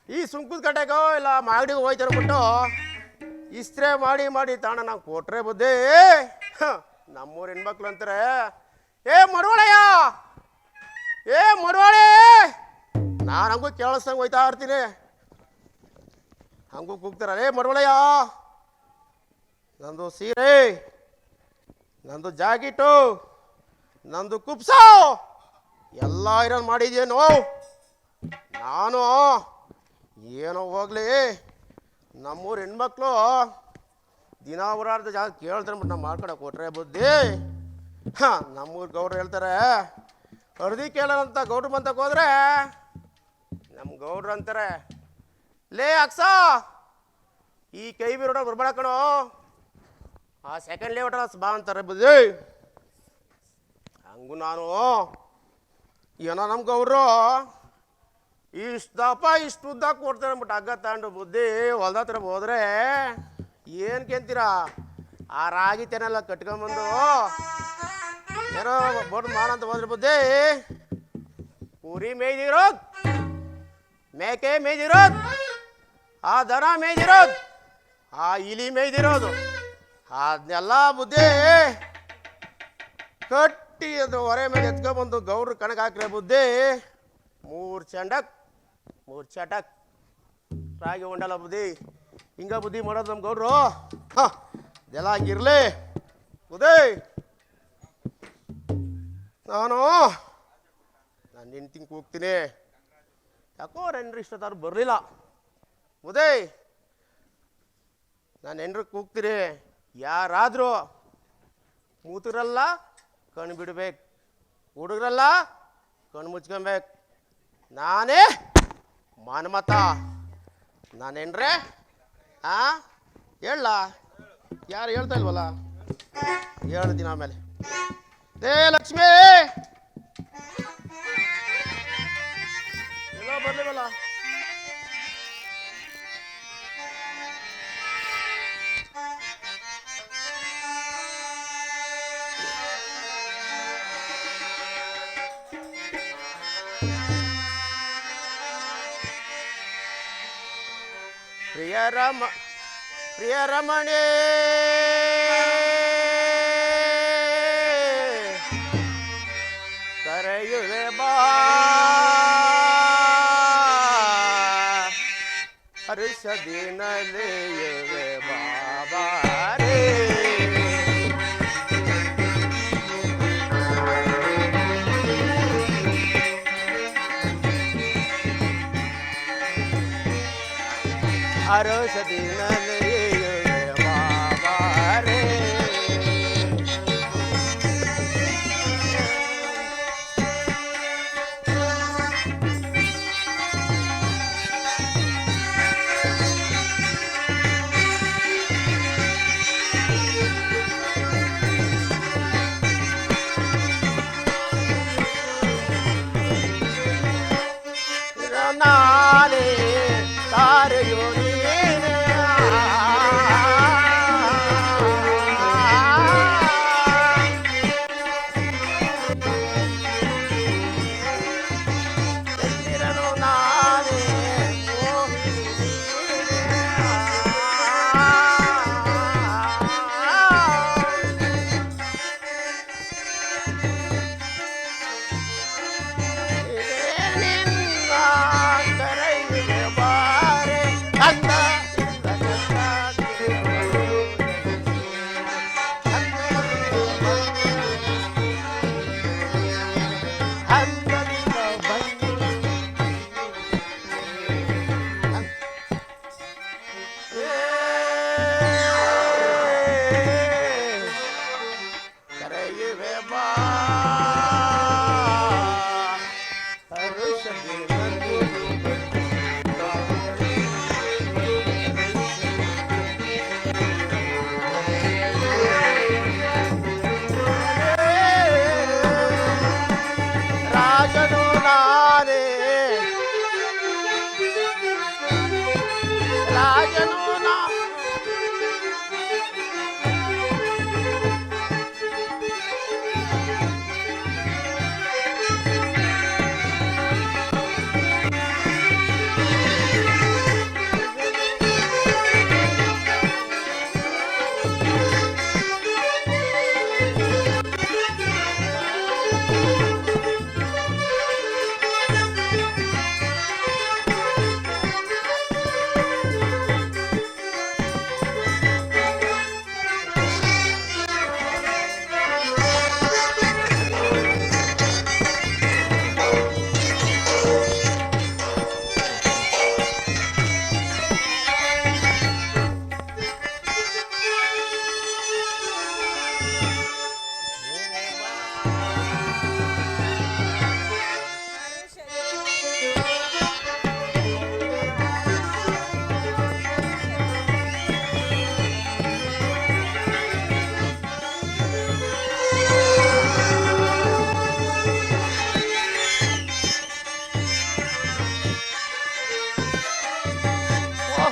ಈ ಸುಂಕದ ಕಟ್ಟೆಗೋ ಇಲ್ಲ ಮಾಗಡಿಗೆ ಹೋಯ್ತಾರೆ ಬಿಟ್ಟು ಇಸ್ತ್ರೆ ಮಾಡಿ ಮಾಡಿ ತಾಣ ನಾವು ಕೊಟ್ರೆ ಬುದ್ಧಿ. ನಮ್ಮೂರು ಹೆಣ್ಮಕ್ಳು ಅಂತಾರೆ ಏ ಮರವಳೆಯ ಏ ಮರವಳೆ. ನಾನು ಹಂಗೂ ಕೇಳಿಸ್ದಂಗೆ ಹೋಯ್ತಾ ಇರ್ತೀನಿ. ಹಂಗೂ ಕೂಗ್ತಾರ ಏ ಮರವಳೆಯ ನಂದು ಸೀರೆ ನಂದು ಜಾಕೆಟು ನಂದು ಕುಪ್ಸೋ ಎಲ್ಲ ಇರೋದು ಮಾಡಿದ್ಯೇನೋ. ನಾನು ಏನೋ ಹೋಗ್ಲಿ ನಮ್ಮೂರು ಹೆಣ್ಮಕ್ಳು ದಿನ ಓಡಾಡ್ದ ಜಾಗ ಕೇಳ್ತಾರೆ ಬಟ್ ನಾವು ಮಾಡ್ಕೊಡಕ್ಕೆ ಕೊಟ್ರೆ ಬುದ್ಧಿ. ನಮ್ಮೂರು ಗೌಡ್ರು ಹೇಳ್ತಾರೆ ಅರ್ಧಿ ಕೇಳೋರಂತ ಗೌಡ್ರು ಬಂತಕ್ಕೆ ಹೋದ್ರೆ ನಮ್ಮ ಗೌಡ್ರು ಅಂತಾರೆ ಲೇ ಅಕ್ಸ ಈ ಕೈ ಬೀರೋಡ ಬರ್ಬೇಡ ಕಣೋ ಆ ಸೆಕೆಂಡ್ ಲೇಔಟ್ ಬಾ ಅಂತಾರೆ ಬುದ್ಧಿ. ಹಂಗೂ ನಾನು ಏನೋ ನಮ್ಗೆ ಅವರು ಇಷ್ಟು ದಪ್ಪ ಇಷ್ಟು ಉದ್ದ ಕೊಡ್ತಾರೆ ಅಂದ್ಬಿಟ್ಟು ಹಗ್ಗ ತಗೊಂಡು ಬುದ್ಧಿ ಹೊಲ್ದ ಹತ್ರ ಹೋದ್ರೆ ಏನು ಕೇಂತೀರಾ ಆ ರಾಗಿ ತೆನೆಲ್ಲ ಕಟ್ಕೊಂಬಂದು ಏನೋ ಬೋಟ್ ಮಾಡಂತ ಹೋದ್ರೆ ಬುದ್ಧಿ ಕುರಿ ಮೇಯ್ದಿರೋದು, ಮೇಕೆ ಮೇಯ್ದಿರೋದು, ಆ ದನ ಮೇಯ್ದಿರೋದು, ಆ ಇಲಿ ಮೇಯ್ದಿರೋದು, ಅದನ್ನೆಲ್ಲ ಬುದ್ಧಿ ಕಟ್ಟಿ ಅದು ಹೊರೆ ಮೇಲೆ ಎತ್ಕೊಬಂದು ಗೌಡ್ರು ಕಣಕ್ಕೆ ಹಾಕ್ರೆ ಬುದ್ಧಿ 3 ಚಂಡಕ್ 3 ಚಟಕ್ ರಾಗಿ ಉಂಡಲ್ಲ ಬುದ್ಧಿ. ಹಿಂಗ ಬುದ್ಧಿ ಮಾಡೋದು ನಮ್ಮ ಗೌಡ್ರು. ಹಾಂ ಇದೆಲ್ಲ ಹಂಗಿರ್ಲಿ ಬುದ್ಧಿ. ನಾನು ಹೆಂಡ್ತಿಂಗ್ ಹೋಗ್ತೀನಿ, ಯಾಕೋ ಹೆಂಡ್ರು ಇಷ್ಟೊತ್ತಾರು ಬರಲಿಲ್ಲ ಬುದ್ಧಿ. ನಾನು ಹೆಂಡ್ರಿಗೆ ಹೋಗ್ತೀನಿ, ಯಾರಾದರೂ ಮೂತರಲ್ಲ ಕಣ್ಣು ಬಿಡ್ಬೇಕು, ಹುಡುಗರಲ್ಲ ಕಣ್ಣು ಮುಚ್ಕೊಬೇಕು. ನಾನೇ ಮಾನಮತ ನಾನು ಹೆಂಡ್ರೆ ಹೇಳ ಯಾರು ಹೇಳ್ತಾ ಇಲ್ವಲ್ಲ, ಹೇಳ್ತೀನಿ ಆಮೇಲೆ. ಲೇ ಲಕ್ಷ್ಮಿ ಎಲ್ಲೋ ಬರ್ಲಿವಲ್ಲ. ಪ್ರಿಯ ರಮಣಿ ಕರೆಯುವೆ ಬಾ, ಹರ್ಷದಿನಲೆಯುವೆ ಬಾಬಾರೇ. ಹರ್ಷದಿನಲೆಯುವೆ ಬಾಬಾರೇ. ನಾನೇ ತಾರೆಯೋ ನೀನೇ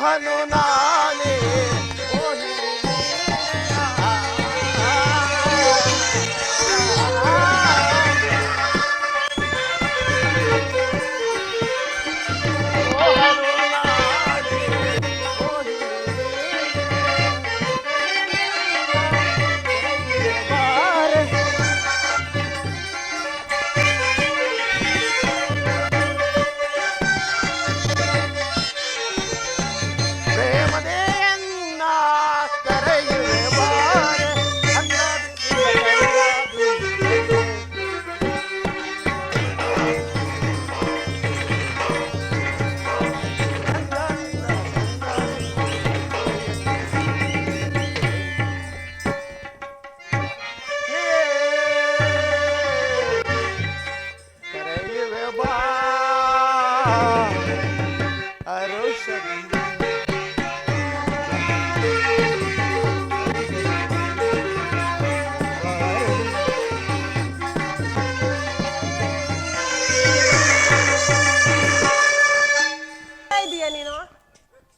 ಮೋಹನು ನಾನೇ ಇದೀಯ ನೀನು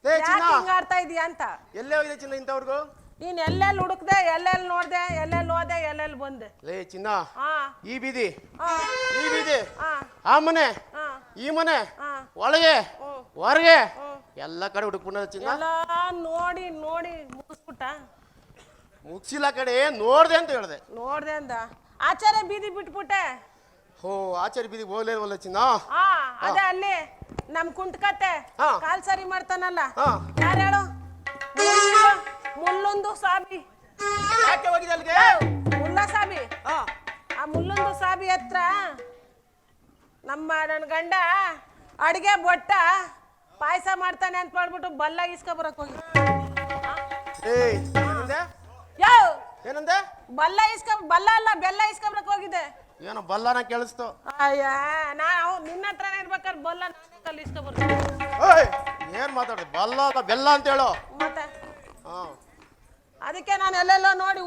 ಲೇ ಚಿನ್ನ ಯಾಕೆ ಹಿಂಗಾಡ್ತಾ ಇದೀಯ ಅಂತ ಎಲ್ಲೇ ಹೋಗಿದೆ ಚಿನ್ನ ಇಂಥವ್ರಿಗೂ ನೀನ್ ಎಲ್ಲೆಲ್ಲಿ ಹುಡುಕ್ದೆ ಎಲ್ಲೆಲ್ಲಿ ನೋಡ್ದೆ ಎಲ್ಲೆಲ್ಲಿ ಹೋದೆ ಎಲ್ಲೆಲ್ಲಿ ಬಂದೆ ಲೇ ಚಿನ್ನ ಹಾ ಈ ಬೀದಿ ಹಾ ಈ ಬೀದಿ ಹಾ ಆ ಮನೆ ಹಾ ಈ ಮನೆ ಹಾ ಒಳಗೆ ಹೊರಗೆ ಎಲ್ಲ ಕಡೆ ಹುಡುಕ್ಬಿಟ್ಟ ಚಿನ್ನ ಎಲ್ಲ ನೋಡಿ ನೋಡಿ ಮುಗಿಸ್ಬಿಟ್ಟ ಮುಗಿಸಿಲ್ಲ ಕಡೆ ನೋಡ್ದೆ ಅಂತ ಹೇಳ್ದೆ ನೋಡ್ದೆ ಅಂದ ಆಚಾರ ಬೀದಿ ಬಿಟ್ಬಿಟ್ಟೆ ಹೋ ಆಚಾರ್ಯ ಬೀದಿ ಹೋಗ್ಲೇವಲ್ಲ ಚಿನ್ನ ಹಾ ಅದೇ ಅಲ್ಲಿ ನಮ್ ಕುಂಟ್ಕತ್ತೆ ಹಾ. ಕಾಲ್ ಸರಿ ಮಾಡ್ತಾನಲ್ಲ ಹಾ. ಯಾರು ಹೇಳು ಮುಲ್ಲೊಂದು ಸಾಬಿ ಯಾಕೆ ಹೋಗಿದೆ ಅಲ್ಲಿಗೆ ಮುಲ್ಲ ಸಾಬಿ ಹಾ ಆ ಮುಲ್ಲೊಂದು ಸಾಬಿ ಹತ್ರ ನನ್ನ ಗಂಡ ಅಡಿಗೆ ಬೊಟ್ಟ ಪಾಯಸ ಮಾಡ್ತಾನೆ ಅಂತ ಮಾಡ್ಬಿಟ್ಟು ಬಲ್ಲ ಇಸ್ಕೊ ಬರಕ್ ಹೋಗಿ ಏಯ್ ಏನಂದೆ ಯಾವ ಏನಂದೆ ಬಲ್ಲ ಅಲ್ಲ ಬೆಲ್ಲ ಇಸ್ಕೊಬರಕ್ ಹೋಗಿದೆ ಏನೋ ಬಲ್ಲನ ಕೇಳಿಸ್ತು ಅಯ್ಯ ನಾವು ನಿನ್ನ ಹತ್ರನೇ ಇರ್ಬೇಕಾದ್ರೆ ಬಲ್ಲ ಕಲ್ಲಿ ಇಸ್ಕೊ ಬರ್ತೀನಿ ಏಯ್ ಏನ್ ಮಾತಾಡ್ದೆ ಬಲ್ಲ ಅಲ್ಲ ಬೆಲ್ಲ ಅಂತ ಹೇಳು ಮತ್ತೆ ಹಾ ಅದಕ್ಕೆ ನಾನು ಎಲ್ಲೆಲ್ಲೋ ನೋಡಿ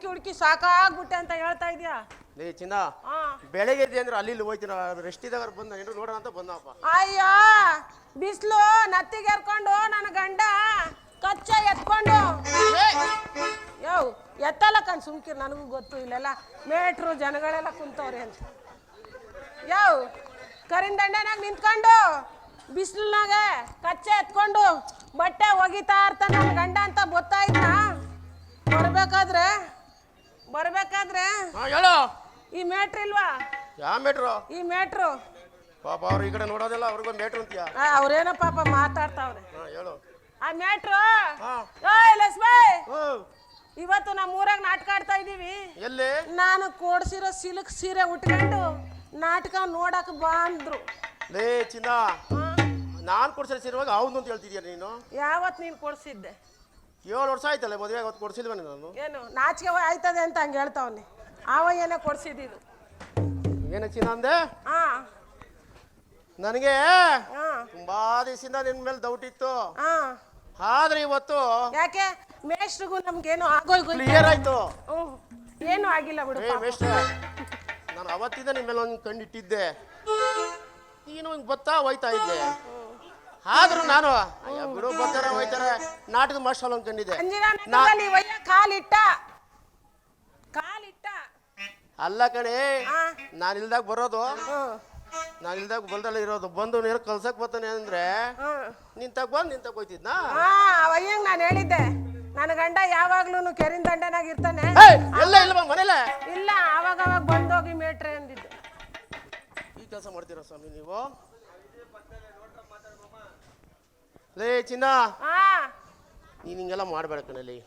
ಹುಡುಕಿ ಸಾಕಾಗ್ಬಿಟ್ಟೆ ಅಂತ ಹೇಳ್ತಾ ಇದೀಯಾ ಲೇ ಚಿನ್ನ ಹಾ ಬೆಳಗ್ಗೆ ಇದ್ದೆ ಅಂದ್ರೆ ಅಲ್ಲಿ ಇಲ್ಲಿ ಹೋಯ್ತೀನಿ ರೆಸ್ಟ್ ಇದ್ದಾಗ ಬಂದ ಏನ್ರು ನೋಡೋಣ ಅಂತ ಬಂದಪ್ಪ ಅಯ್ಯೋ ಬಿಸಿಲು ನತ್ತಿಗೆ ಎರ್ಕೊಂಡು ನನ್ನ ಗಂಡ ಕಚ್ಚ ಎತ್ಕೊಂಡು ಯೋ ಎತ್ತಲ್ಲ ಕಣ್ ಸುಮ್ಕಿರ್ ನನಗೂ ಗೊತ್ತು ಇಲ್ಲೆಲ್ಲ ಮೇಟ್ರು ಜನಗಳೆಲ್ಲ ಕುಂತವ್ರೆ ಅಂತ ಯಾವ ಕರಿಂದಂಡನಾಗ ನಿಂತ್ಕೊಂಡು ಬಿಸಿಲ್ನಾಗ ಕಚ್ಚೆ ಎತ್ಕೊಂಡು ಬಟ್ಟೆ ಒಗಿತಾ ಇರ್ತಾನೆ ನನ್ನ ಗಂಡ ಅಂತ ಗೊತ್ತಾಯ್ತಾ ಬರ್ಬೇಕಾದ್ರೆ ಹಾ ಹೇಳು ಈ ಮೇಟ್ರ್ ಇಲ್ವಾ ಯಾವ ಮೇಟ್ರು ಈ ಮೇಟ್ರು ಪಾಪ ಅವ್ರು ಈ ಕಡೆ ನೋಡೋದಿಲ್ಲ ಅವ್ರಿಗೊಂದು ಮೇಟ್ರು ಅಂತೀಯ ಅವ್ರೇನೋ ಪಾಪ ಮಾತಾಡ್ತಾವ್ರೆ ಹಾ ಹೇಳು ಆ ಮೇಟ್ರು ಹಾ ಓಯ್ ಲಕ್ಷ್ಮಯ್ ಹ್ಞೂ ಇವತ್ತು ನಮ್ಮ ಊರಾಗ ನಾಟಕ ಆಡ್ತಾ ಇದೀವಿ ಎಲ್ಲಿ ನಾನು ಕೊಡ್ಸಿರೋ ಸಿಲ್ಕ್ ಸೀರೆ ಉಟ್ಕೊಂಡು ನಾಟಕ ನೋಡಕ್ ಬಾ ಅಂದ್ರು ಲೇ ಚಿನ್ನ ನಾನು ಕೊಡ್ಸಿರೋ ಸೀರೆವಾಗ ಹೌದು ಅಂತ ಹೇಳ್ತಿದ್ಯಾ ನೀನು ಯಾವತ್ ನೀನ್ ಕೊಡ್ಸಿದ್ದೆ 7 ವರ್ಷ ಆಯ್ತಲ್ಲ ಮದುವೆ ಅವತ್ತು ಕೊಡ್ಸಿಲ್ವ ನಾನು ಏನು ನಾಚಿಕೆ ಆಯ್ತದೆ ಅಂತ ಹಂಗೆ ಹೇಳ್ತಾವನಿ ಅವ ಏನೇ ಕೊಡ್ಸಿದ್ದು ಏನ ಚಿನ್ನ ಅಂದೆ ಹಾ ನನಗೆ ಹಾ ತುಂಬಾ ದಿವಸದಿಂದ ನಿನ್ ಮೇಲೆ ಡೌಟ್ ಇತ್ತು ಹಾ ಆದ್ರೆ ಇವತ್ತು ಯಾಕೆ ಮೇಷ್ಟ್ರಿಗೂ ನಮ್ಗೇನು ಆಗೋಯ್ತು ಕ್ಲಿಯರ್ ಆಯ್ತು ಏನು ಆಗಿಲ್ಲ ಬಿಡು ಏ ಪಾಪ. ಮೇಷ್ಟ್ರ ನಾನು ಅವತ್ತಿಂದ ನಿಮ್ಮ ಮೇಲೆ ಒಂದು ಕಂಡಿಟ್ಟಿದ್ದೆ ನೀನು ಹಿಂಗ್ ಬತ್ತಾ ಹೋಯ್ತಾ ಇದ್ದೆ ಆದ್ರೂ ನಾನು ಅಯ್ಯ ಬಿಡು ಬರ್ತಾರೆ ಹೋಯ್ತಾರೆ ನಾಟಕ ಮಾಸ್ಟರ್ ಅನ್ಕೊಂಡಿದ್ದೆ ಅಂಜಿನ ನೆಲದಲ್ಲಿ ಒಯ್ಯ ಕಾಲಿಟ್ಟ ಅಲ್ಲ ಕಣೆ ಆ. ನಾನು ಇಲ್ದಾಗ ಬರೋದು ಹ್ಮ್ ನಾನು ಇಲ್ದಾಗ ಬಲ್ದಲ್ಲ ಇರೋದು ಬಂದು ನೀರು ಕಲ್ಸಕ್ ಬರ್ತಾನೆ ಅಂದ್ರೆ ಹ್ಮ್ ನಿಂತಾಗ ಬಂದು ನಿಂತಾಗ ಹೋಯ್ತಿದ್ನಾ ಹಾ ಅವಯ್ಯಂಗ್ ನಾನು ಹೇಳಿದ್ದೆ ನನ್ನ ಗಂಡ ಯಾವಾಗ್ಲೂ ಕೆರಿನ ದಂಡನಾಗ ಇರ್ತಾನೆ ಎಲ್ಲ ಇಲ್ವಾ ಮನೇಲೆ ಇಲ್ಲ ಅವಾಗ ಬಂದೋಗಿ ಮೇಟ್ರೆ ಅಂದಿದ್ದೆ ಈ ಕೆಲಸ ಮಾಡ್ತೀರಾ ಸ್ವಾಮಿ ನೀವು ಲೇ ಚಿನ್ನ ಹಾ ನೀನ್ ಹಿಂಗೆಲ್ಲ ಮಾಡ್ಬೇಡ ಕಣಲ್ಲಿ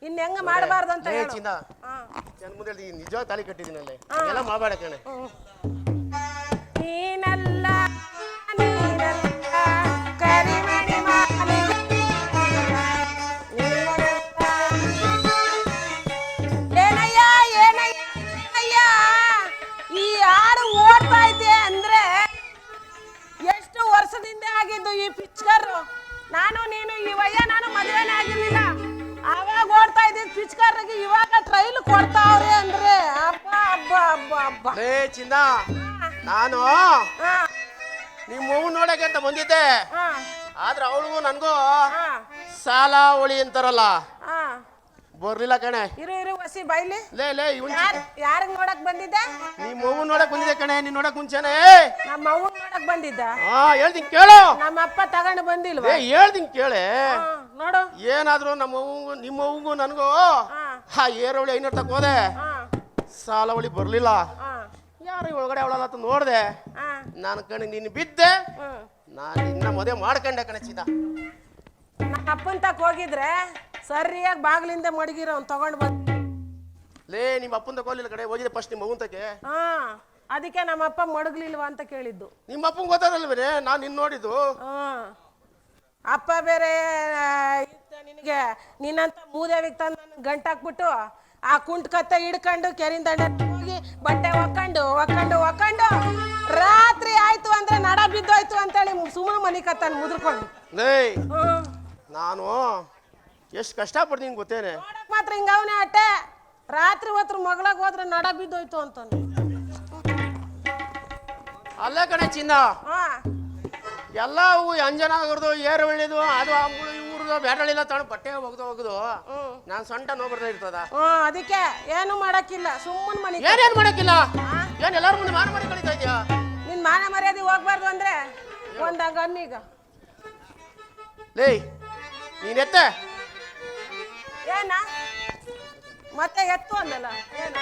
ಇನ್ ಹೆಂಗ ಮಾಡಬಾರ್ದು ಅಂತ ಲೇ ಹೇಳು ಚಿನ್ನ ಹಾ ನನ್ನ ಮುಂದೆ ನಿಜವಾಗ ತಾಳಿ ಕಟ್ಟಿದ್ದೀನಲ್ಲಿ ಎಲ್ಲ ಮಾಡಬೇಡ ಕಣೆ ನೀನಲ್ಲ ಕರಿಮಣಿ ಮಾಲಿಗೆ ಏನಯ್ಯ ಈ ಹಾಡು ಓಡ್ತಾ ಇದೆ ಅಂದ್ರೆ ಎಷ್ಟು ವರ್ಷದಿಂದ ಆಗಿದ್ದು ಈ ಪಿಕ್ಚರ್ ನೀನು ಈ ವಯ್ಯ ನಾನು ಮದುವೆನೇ ಆಗಿರ್ಲಿಲ್ಲ ಆವಾಗ ಓಡ್ತಾ ಇದ್ದಿದ್ದು ಪಿಕ್ಚರ್ಗೆ ಇವಾಗ ಟ್ರೈಲ್ ಕೊಡ್ತಾವ್ರೆ ಅಂದ್ರೆ ಅಬ್ಬ ಲೇ ಚಿನ್ನ ನಾನು ಹಾ ನಿಮ್ಮ ಮೂವ್ ನೋಡಕ್ಕೆ ಅಂತ ಬಂದಿದ್ದೆ ಹಾ ಆದ್ರೆ ಅವಳಿಗೂ ನನಗೂ ಹಾ ಸಾಲ ಒಳಿ ಅಂತಾರಲ್ಲ ಹಾ ಬರ್ಲಿಲ್ಲ ಕಣೆ. ಇರು ಇರು ವಸಿ ಬೈಲಿ. ಲೇ ಇವನ್ ಯಾರಿಗ್ ನೋಡಕ್ ಬಂದಿದ್ದ? ನಿಮ್ಮ ಅವ್ವನ್ ನೋಡಕ್ ಬಂದಿದೆ ಕಣೆ. ನೀನ್ ನೋಡಕ್ ಮುಂಚೆನೆ ನಮ್ಮ ಅವ್ವನ್ ನೋಡಕ್ ಬಂದಿದ್ದ. ಹಾ ಹೇಳ್ತೀನಿ ಕೇಳು. ನಮ್ಮ ಅಪ್ಪ ತಗೊಂಡು ಬಂದಿಲ್ವಾ? ಹೇಳ್ತೀನಿ ಕೇಳೆ. ನೋಡು ಏನಾದ್ರು ನಿಮ್ಮ ಅವ್ವಗೂ ನನಗೂ ಆ ಏರವಳಿ 500 ತಕ ಹೋದೆ. ಸಾಲ ಒಳಿ ಬರ್ಲಿಲ್ಲ. ಯಾರು ಒಳಗಡೆ ಅವಳಲ್ಲ ಅಂತ ನೋಡ್ದೆ. ನಾನು ಕಣೆ ನೀನು ಬಿದ್ದೆ. ನಾನು ಇನ್ನ ಮದುವೆ ಮಾಡ್ಕೊಂಡೆ ಕಣೆ ಚಿನ್ನ. ನಮ್ಮ ಅಪ್ಪನ ತಕ ಹೋಗಿದ್ರೆ ಸರಿಯಾಗಿ ಬಾಗಿಲಿಂದ ಮಡಗಿರೋ ಅವ್ನು ತಗೊಂಡು ಬಂದ. ಲೇ ನಿಮ್ಮ ಅಪ್ಪನ ತಕ ಹೋಗ್ಲಿಲ್ಲ ಕಡೆ, ಹೋಗಿದೆ ಫಸ್ಟ್ ನಿಮ್ಮ ಅವ್ವನ ತಕೆ. ಅದಕ್ಕೆ ನಮ್ಮ ಅಪ್ಪ ಮಡಗ್ಲಿಲ್ವಾ ಅಂತ ಕೇಳಿದ್ದು. ನಿಮ್ಮ ಅಪ್ಪಂಗೆ ಗೊತ್ತಾಗಲ್ವೇನೆ ನಾನು ನಿನ್ನ ನೋಡಿದ್ದು. ಅಪ್ಪ ಬೇರೆ ನಿನಗೆ ನಿನ್ನಂತ ಮೂದೇವಿಗೆ ತಂದು ನನ್ನ ಗಂಟಾಕ್ಬಿಟ್ಟು ಆ ಕುಂಟ್ ಕತ್ತೆ ಹಿಡ್ಕೊಂಡು ಕೆರೆಯಿಂದ ಹೋಗಿ ಬಟ್ಟೆ ಒಕ್ಕೊಂಡು ರಾತ್ರಿ ಆಯ್ತು ಅಂದ್ರೆ ನಡ ಬಿದ್ದೋಯ್ತು ಅಂತೇಳಿ ಸುಮ್ಮನೆ ಮನೆ ಕತ್ತಾನ ಮುದ್ರಕೊಂಡು. ಲೇ ನಾನು ಎಷ್ಟು ಕಷ್ಟಪಡ್ತೀನಿ ಗೊತ್ತೇನೆ. ನೋಡಕ್ ಮಾತ್ರ ಹಿಂಗವನೇ ಅಟ್ಟೆ. ರಾತ್ರಿ ಹೊತ್ತು ಮಗಳಾಗ ಹೋದ್ರೆ ನಡ ಬಿದ್ದೋಯ್ತು ಅಂತಾನೆ. ಅಲ್ಲೇ ಕಣೆ ಚಿನ್ನ, ಎಲ್ಲ ಹೂ ಅಂಜನ ಆಗಿರೋದು ಏರು ಒಳ್ಳೇದು ಅದು ಅಂಬುಳು ಇವ್ರದ್ದು ಬ್ಯಾಟಳಿಲ್ಲ ತಗೊಂಡು ಬಟ್ಟೆ ಒಗ್ದು ನಾನು ಸೊಂಟ ನೋವು ಬರ್ತಾ ಇರ್ತದ. ಅದಕ್ಕೆ ಏನು ಮಾಡಕ್ಕಿಲ್ಲ, ಸುಮ್ಮನೆ ಮನೆ. ಏನೇನು ಮಾಡಕ್ಕಿಲ್ಲ? ಏನ್ ಎಲ್ಲಾರು ಮುಂದೆ ಮಾನ ಮಾಡಿ ಕಳೀತಾ ಇದ್ಯಾ? ನಿನ್ ಮಾನ ಮರ್ಯಾದೆ ಹೋಗ್ಬಾರ್ದು ಅಂದ್ರೆ ಒಂದಾಗ ಅನ್ನೀಗ. ಲೇ ನೀನೆತ್ತೆ ಏನ ಮತ್ತೆ ಎತ್ತು ಅನ್ನಲ್ಲ ಏನ?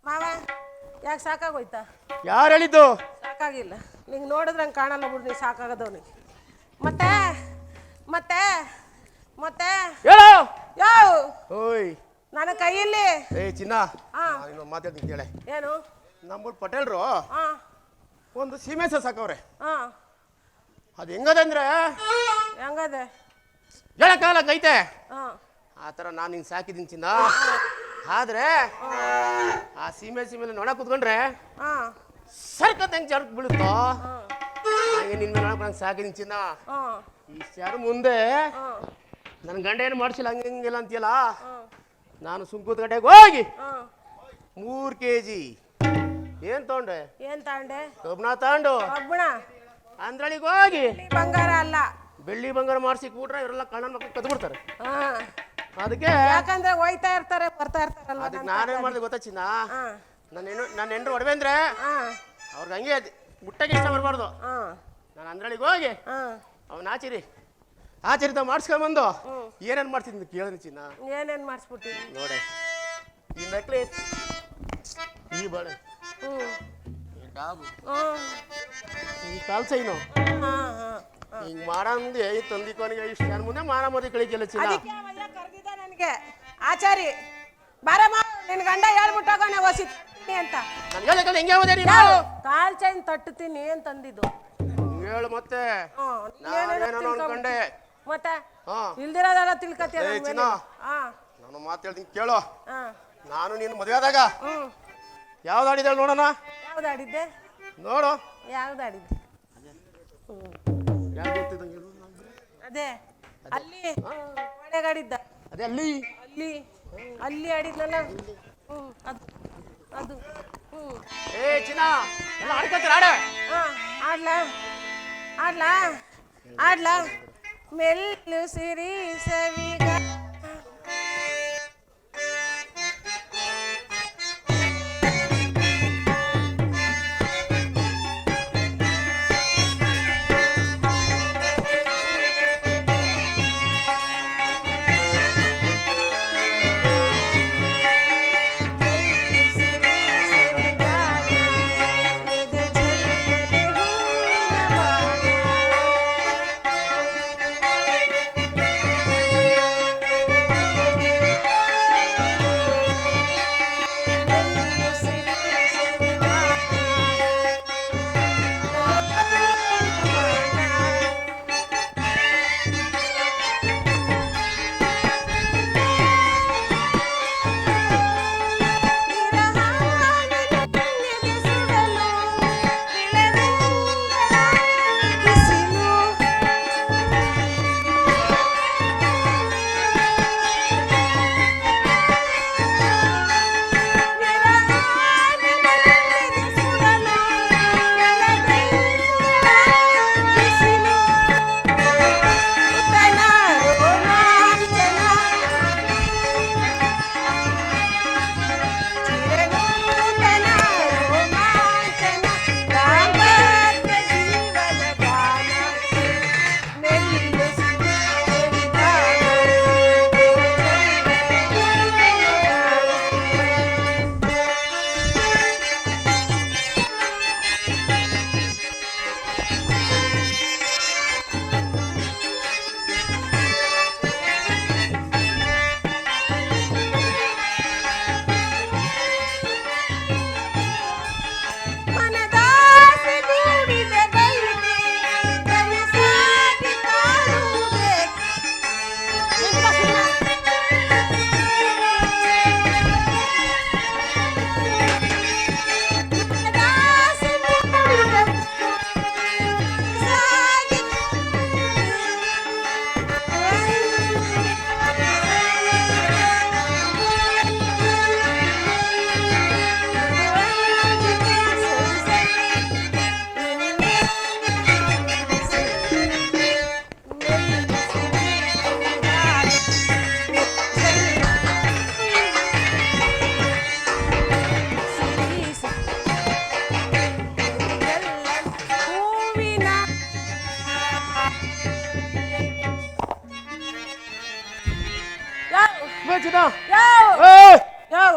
ಮಾವ ಯಾಕೆ ಸಾಕಾಗೋಯ್ತಾ? ಯಾರು ಹೇಳಿದ್ದು? ಸಾಕಾಗಿಲ್ಲ ನಿಂಗೆ ನೋಡಿದ್ರೆ ಹಂಗೆ ಕಾಣಲ್ಲ ಬಿಡು, ನೀ ಸಾಕಾಗದವನಿಗೆ. ಮತ್ತೆ ಮತ್ತೆ ಮತ್ತೆ ಹೇಳೋ ಯಾವ ಓಯ್ ನನ್ನ ಕೈಯಲ್ಲಿ. ಏ ಚಿನ್ನ, ಹಾ. ಇನ್ನೊಂದು ಮಾತಾಡ್ತೀನಿ ಕೇಳೆ. ಏನು? ನಮ್ಮೂರು ಪಟೇಲ್ರು ಹಾ ಒಂದು ಸೀಮೆ ಸಸ್ ಸಾಕವ್ರೆ. ಹಾ ಅದು ಹೆಂಗದಂದ್ರೆ ಹೆಂಗದೆ? ಹೇಳಕ್ಕಾಗೈತೆ. ಹಾ ಆ ಥರ ನಾನು ನಿಂಗೆ ಸಾಕಿದ್ದೀನಿ ಚಿನ್ನ. ಆದ್ರೆ ಆ ಸೀಮೆ ನೊಣ ಕುತ್ಕೊಂಡ್ರೆ ಹಾ ಸರ್ಕತ್ ಹೆಂಗೆ ಜರ್ಕ್ ಬೀಳುತ್ತೋ ಹಾಗೆ ನಿನ್ನ ನೋಡಕ್ ಸಾಕಿದ್ದೀನಿ ಚಿನ್ನ. ಹಾ ಇಷ್ಟಾರು ಮುಂದೆ ಹಾ ನನ್ನ ಗಂಡ ಏನು ಮಾಡಿಸಿಲ್ಲ ಹಂಗೆ ಹಿಂಗೆಲ್ಲ ಅಂತೀಯಲ್ಲ. ನಾನು ಸುಂಕುತ್ ಗಡ್ಡೆಗೆ ಹೋಗಿ 3 kg ಏನ್ ತಗೊಂಡೆ? ಏನ್ ತಗೊಂಡೆ? ಕಬ್ಬಣ ತಗೊಂಡು ಕಬ್ಬಣ ಅಂದ್ರಳಿಗೆ ಹೋಗಿ ಬಂಗಾರ ಅಲ್ಲ, ಬೆಳ್ಳಿ ಬಂಗಾರ ಮಾಡಿಸಿ ಕೂಟ್ರೆ ಇವರೆಲ್ಲ ಕಣ್ಣ ಮಕ್ಕಳು ಕದ್ದು ಬಿಡ್ತಾರೆ. ಹಾ ಅದಕ್ಕೆ ಯಾಕಂದ್ರೆ ಹೋಯ್ತಾ ಇರ್ತಾರೆ ಬರ್ತಾ ಇರ್ತಾರಲ್ವ. ಅದಕ್ಕೆ ನಾನೇನ್ ಮಾಡಿದೆ ಗೊತ್ತಾ ಚಿನ್ನ, ನನ್ನ ಹೆಂಡ್ರು ಒಡವೆ ಅಂದ್ರೆ ಅವ್ರಿಗೆ ಹಂಗೆ ಮುಟ್ಟಕ್ಕೆ ಇಷ್ಟ ಬರಬಾರ್ದು. ನಾನು ಅಂದ್ರಳಿಗೆ ಹೋಗಿ ಅವನ ಆಚರಿತ ಮಾಡಿಸ್ಕೊಂಬಂದು ಏನೇನು ಮಾಡ್ತಿದ್ದೆ ಕೇಳಿದ್ನಿ ಚಿನ್ನ. ಏನೇನ್ ಮಾಡಿಸ್ಬಿಟ್ಟಿನಿ ನೋಡೆ, ಈ ನೆಕ್ಲೆಸ್, ಈ ಬಳೆ, ಈ ಡಾಬು, ಈ ಕಾಲ್ ಚೈನು ಹಿಂಗ್ ಮಾಡಂದೆ ಈ ತಂದಿಕೋನಿಗೆ ಇಷ್ಟ ಜನ ಮುಂದೆ ಮಾನ ಮದಿ ಕಳಿಕೆಲ್ಲ ಚಿನ್ನ. ಕರೆದಿದ್ದ ನನಗೆ ಆಚಾರಿ, ಬಾರಮ್ಮ ನಿನ್ ಗಂಡ ಹೇಳ್ಬಿಟ್ಟೋಗೋಣ ವಸಿತೀನಿ ಅಂತ. ನನಗೆ ಹೆಂಗೆ ಹೋದೆ ನೀನು? ಕಾಲ್ ಚೈನ್ ತಟ್ಟುತ್ತೀನಿ ಅಂತಂದಿದ್ದು. ಹೇಳು ಮತ್ತೆ. ನಾನೇನೋ ಅನ್ಕೊಂಡೆ ಮತ್ತೆ ಇಲ್ದಿರೋದೆಲ್ಲ ತಿಳ್ಕತ್ತೀಯ. ನಾನು ಮಾತು ಹೇಳ್ತೀನಿ ಕೇಳು. ನಾನು ನೀನು ಮದುವೆ ಆದಾಗ ಯಾವ್ದು ಆಡಿದ್ದಾಳೆ ನೋಡೋಣ. ಯಾವ್ದು ಆಡಿದ್ದೆ? ನೋಡು ಯಾವ್ದು ಆಡಿದ್ದೆ? ಅದೇ ಅಲ್ಲಿ ಒಣಗಾಡಿದ್ದ. ಅದೇ ಅಲ್ಲಿ ಅಲ್ಲಿ ಅಲ್ಲಿ ಆಡಿದ್ನಲ್ಲ. ಅದು ಅದು ಏ ಚಿನ್ನ ಎಲ್ಲ ಆಡ್ಕೊತೀರ ಆಡ. ಆಡ್ಲಾ ಆಡ್ಲಾ ಆಡ್ಲಾ ಮೆಲ್ಲು ಸಿರಿ ಸವಿಗ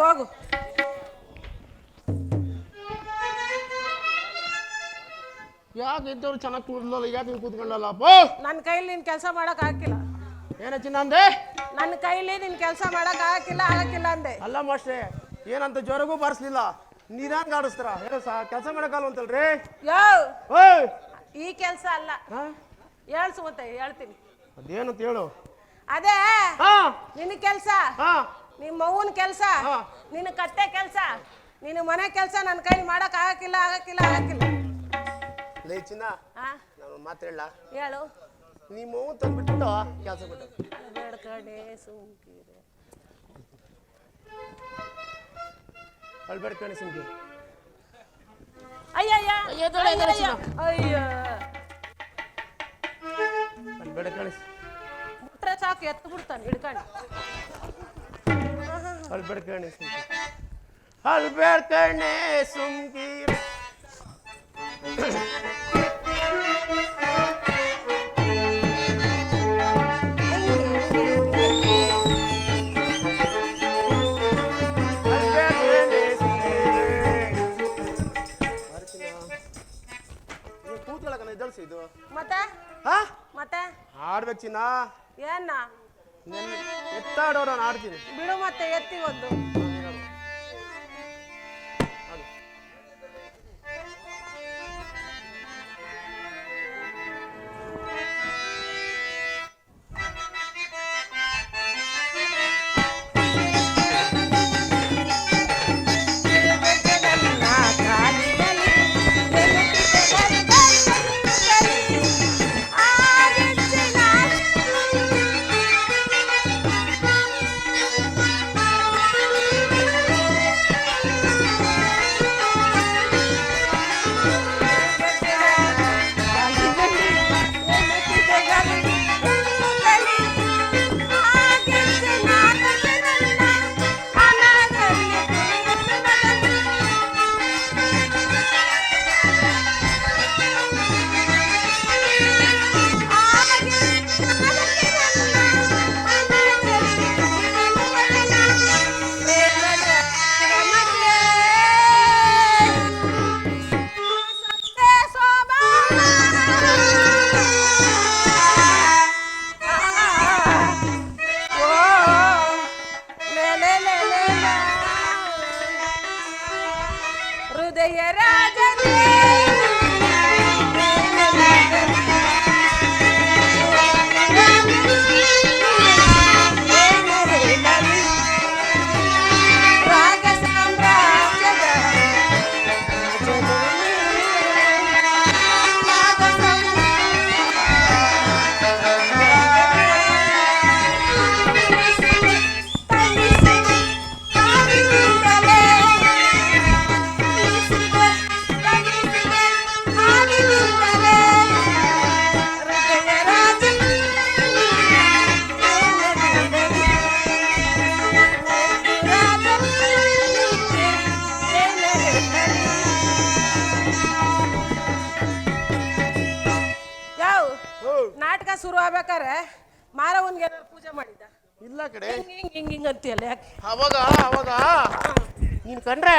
ಹೋಗು. ಯಾಕೆ ಇದ್ದವ್ರು ಚೆನ್ನಾಗಿ ಕೂದಲಲ್ಲ, ಯಾಕೆ ಹಿಂಗೆ ಕೂತ್ಕೊಂಡಲ್ಲಪ್ಪ? ನನ್ನ ಕೈಲಿ ನೀನು ಕೆಲಸ ಮಾಡಕ್ ಹಾಕಿಲ್ಲ. ಏನ ಚಿನ್ನ ಅಂದೆ? ನನ್ನ ಕೈಲಿ ನಿನ್ ಕೆಲಸ ಮಾಡಕ್ ಆಗಕ್ಕಿಲ್ಲ ಅಂದೆ. ಅಲ್ಲ ಮಾಸ್ಟ್ರೆ, ಏನಂತ ಜ್ವರಗೂ ಬಾರಿಸ್ಲಿಲ್ಲ, ನಿಧಾನ ಆಡಿಸ್ತಾರ ಏನೋ ಕೆಲಸ ಮಾಡಕ್ಕಲ್ಲ ಅಂತಲ್ರಿ. ಯೋ ಓಯ್ ಈ ಕೆಲಸ ಅಲ್ಲ, ಹೇಳ್ಸು ಮತ್ತೆ ಹೇಳ್ತೀನಿ. ಅದೇನಂತ ಹೇಳು. ಅದೇ ಹಾ ನಿನ್ನ ಕೆಲಸ, ಹಾ ನಿಮ್ಮ ಅವ್ವನ ಕೆಲಸ, ನಿನ್ನ ಕತ್ತೆ ಕೆಲಸ, ನಿನ್ನ ಮನೆ ಕೆಲಸ ನನ್ನ ಕೈಲಿ ಮಾಡಕ್ ಆಗಕ್ಕಿಲ್ಲ. ಲೇ ಚಿನ್ನ, ಹಾ ನಾನು ಮಾತಾಡಲ್ಲ. ಹೇಳು. ನಿಮ್ಮ ಅವ್ವ ತಂದ್ಬಿಟ್ಟು ಕೆಲಸ ಬಿಟ್ಟು ಬೇಡ್ಕಡೆ ಸುಮ್ಕಿರೆ. ಅಳ್ಬೇಡ ಕಣೆ ಸುಮ್ಕಿ. ಅಯ್ಯಯ್ಯ ಅಯ್ಯೋ ಅಳ್ಬೇಡ ಕಣೆ. ಮುಟ್ರೆ ಸಾಕು ಎತ್ತು ಬಿಡ್ತಾನೆ ಹಿಡ್ಕೊಂಡು. ಅಳ್ಬೇಡ ಕಣೆ ಸುಮ್ಕಿ. ಅಳ್ಬೇಡ ಕಣೆ ಸುಮ್ಕಿ. ಇದು ಮತ್ತೆ ಆಡ್ಬೇಕು ಚಿನ್ನ. ಏನ ಎತ್ತಾಡೋ ನಾನು ಆಡ್ತೀನಿ. ಬಿಡು ಮತ್ತೆ ಎತ್ತಿ ಒಂದು. ಶುರು ಆಗ್ಬೇಕಾರೆ ಮಾರವನ್ಗೆ ಪೂಜೆ ಮಾಡಿದ್ದ ಇಲ್ಲ ಕಡೆ ಹಿಂಗ್ ಅಂತೀಯಲ್ಲ ಯಾಕೆ? ಅವಾಗ ನೀನ್ ಕಂಡ್ರೆ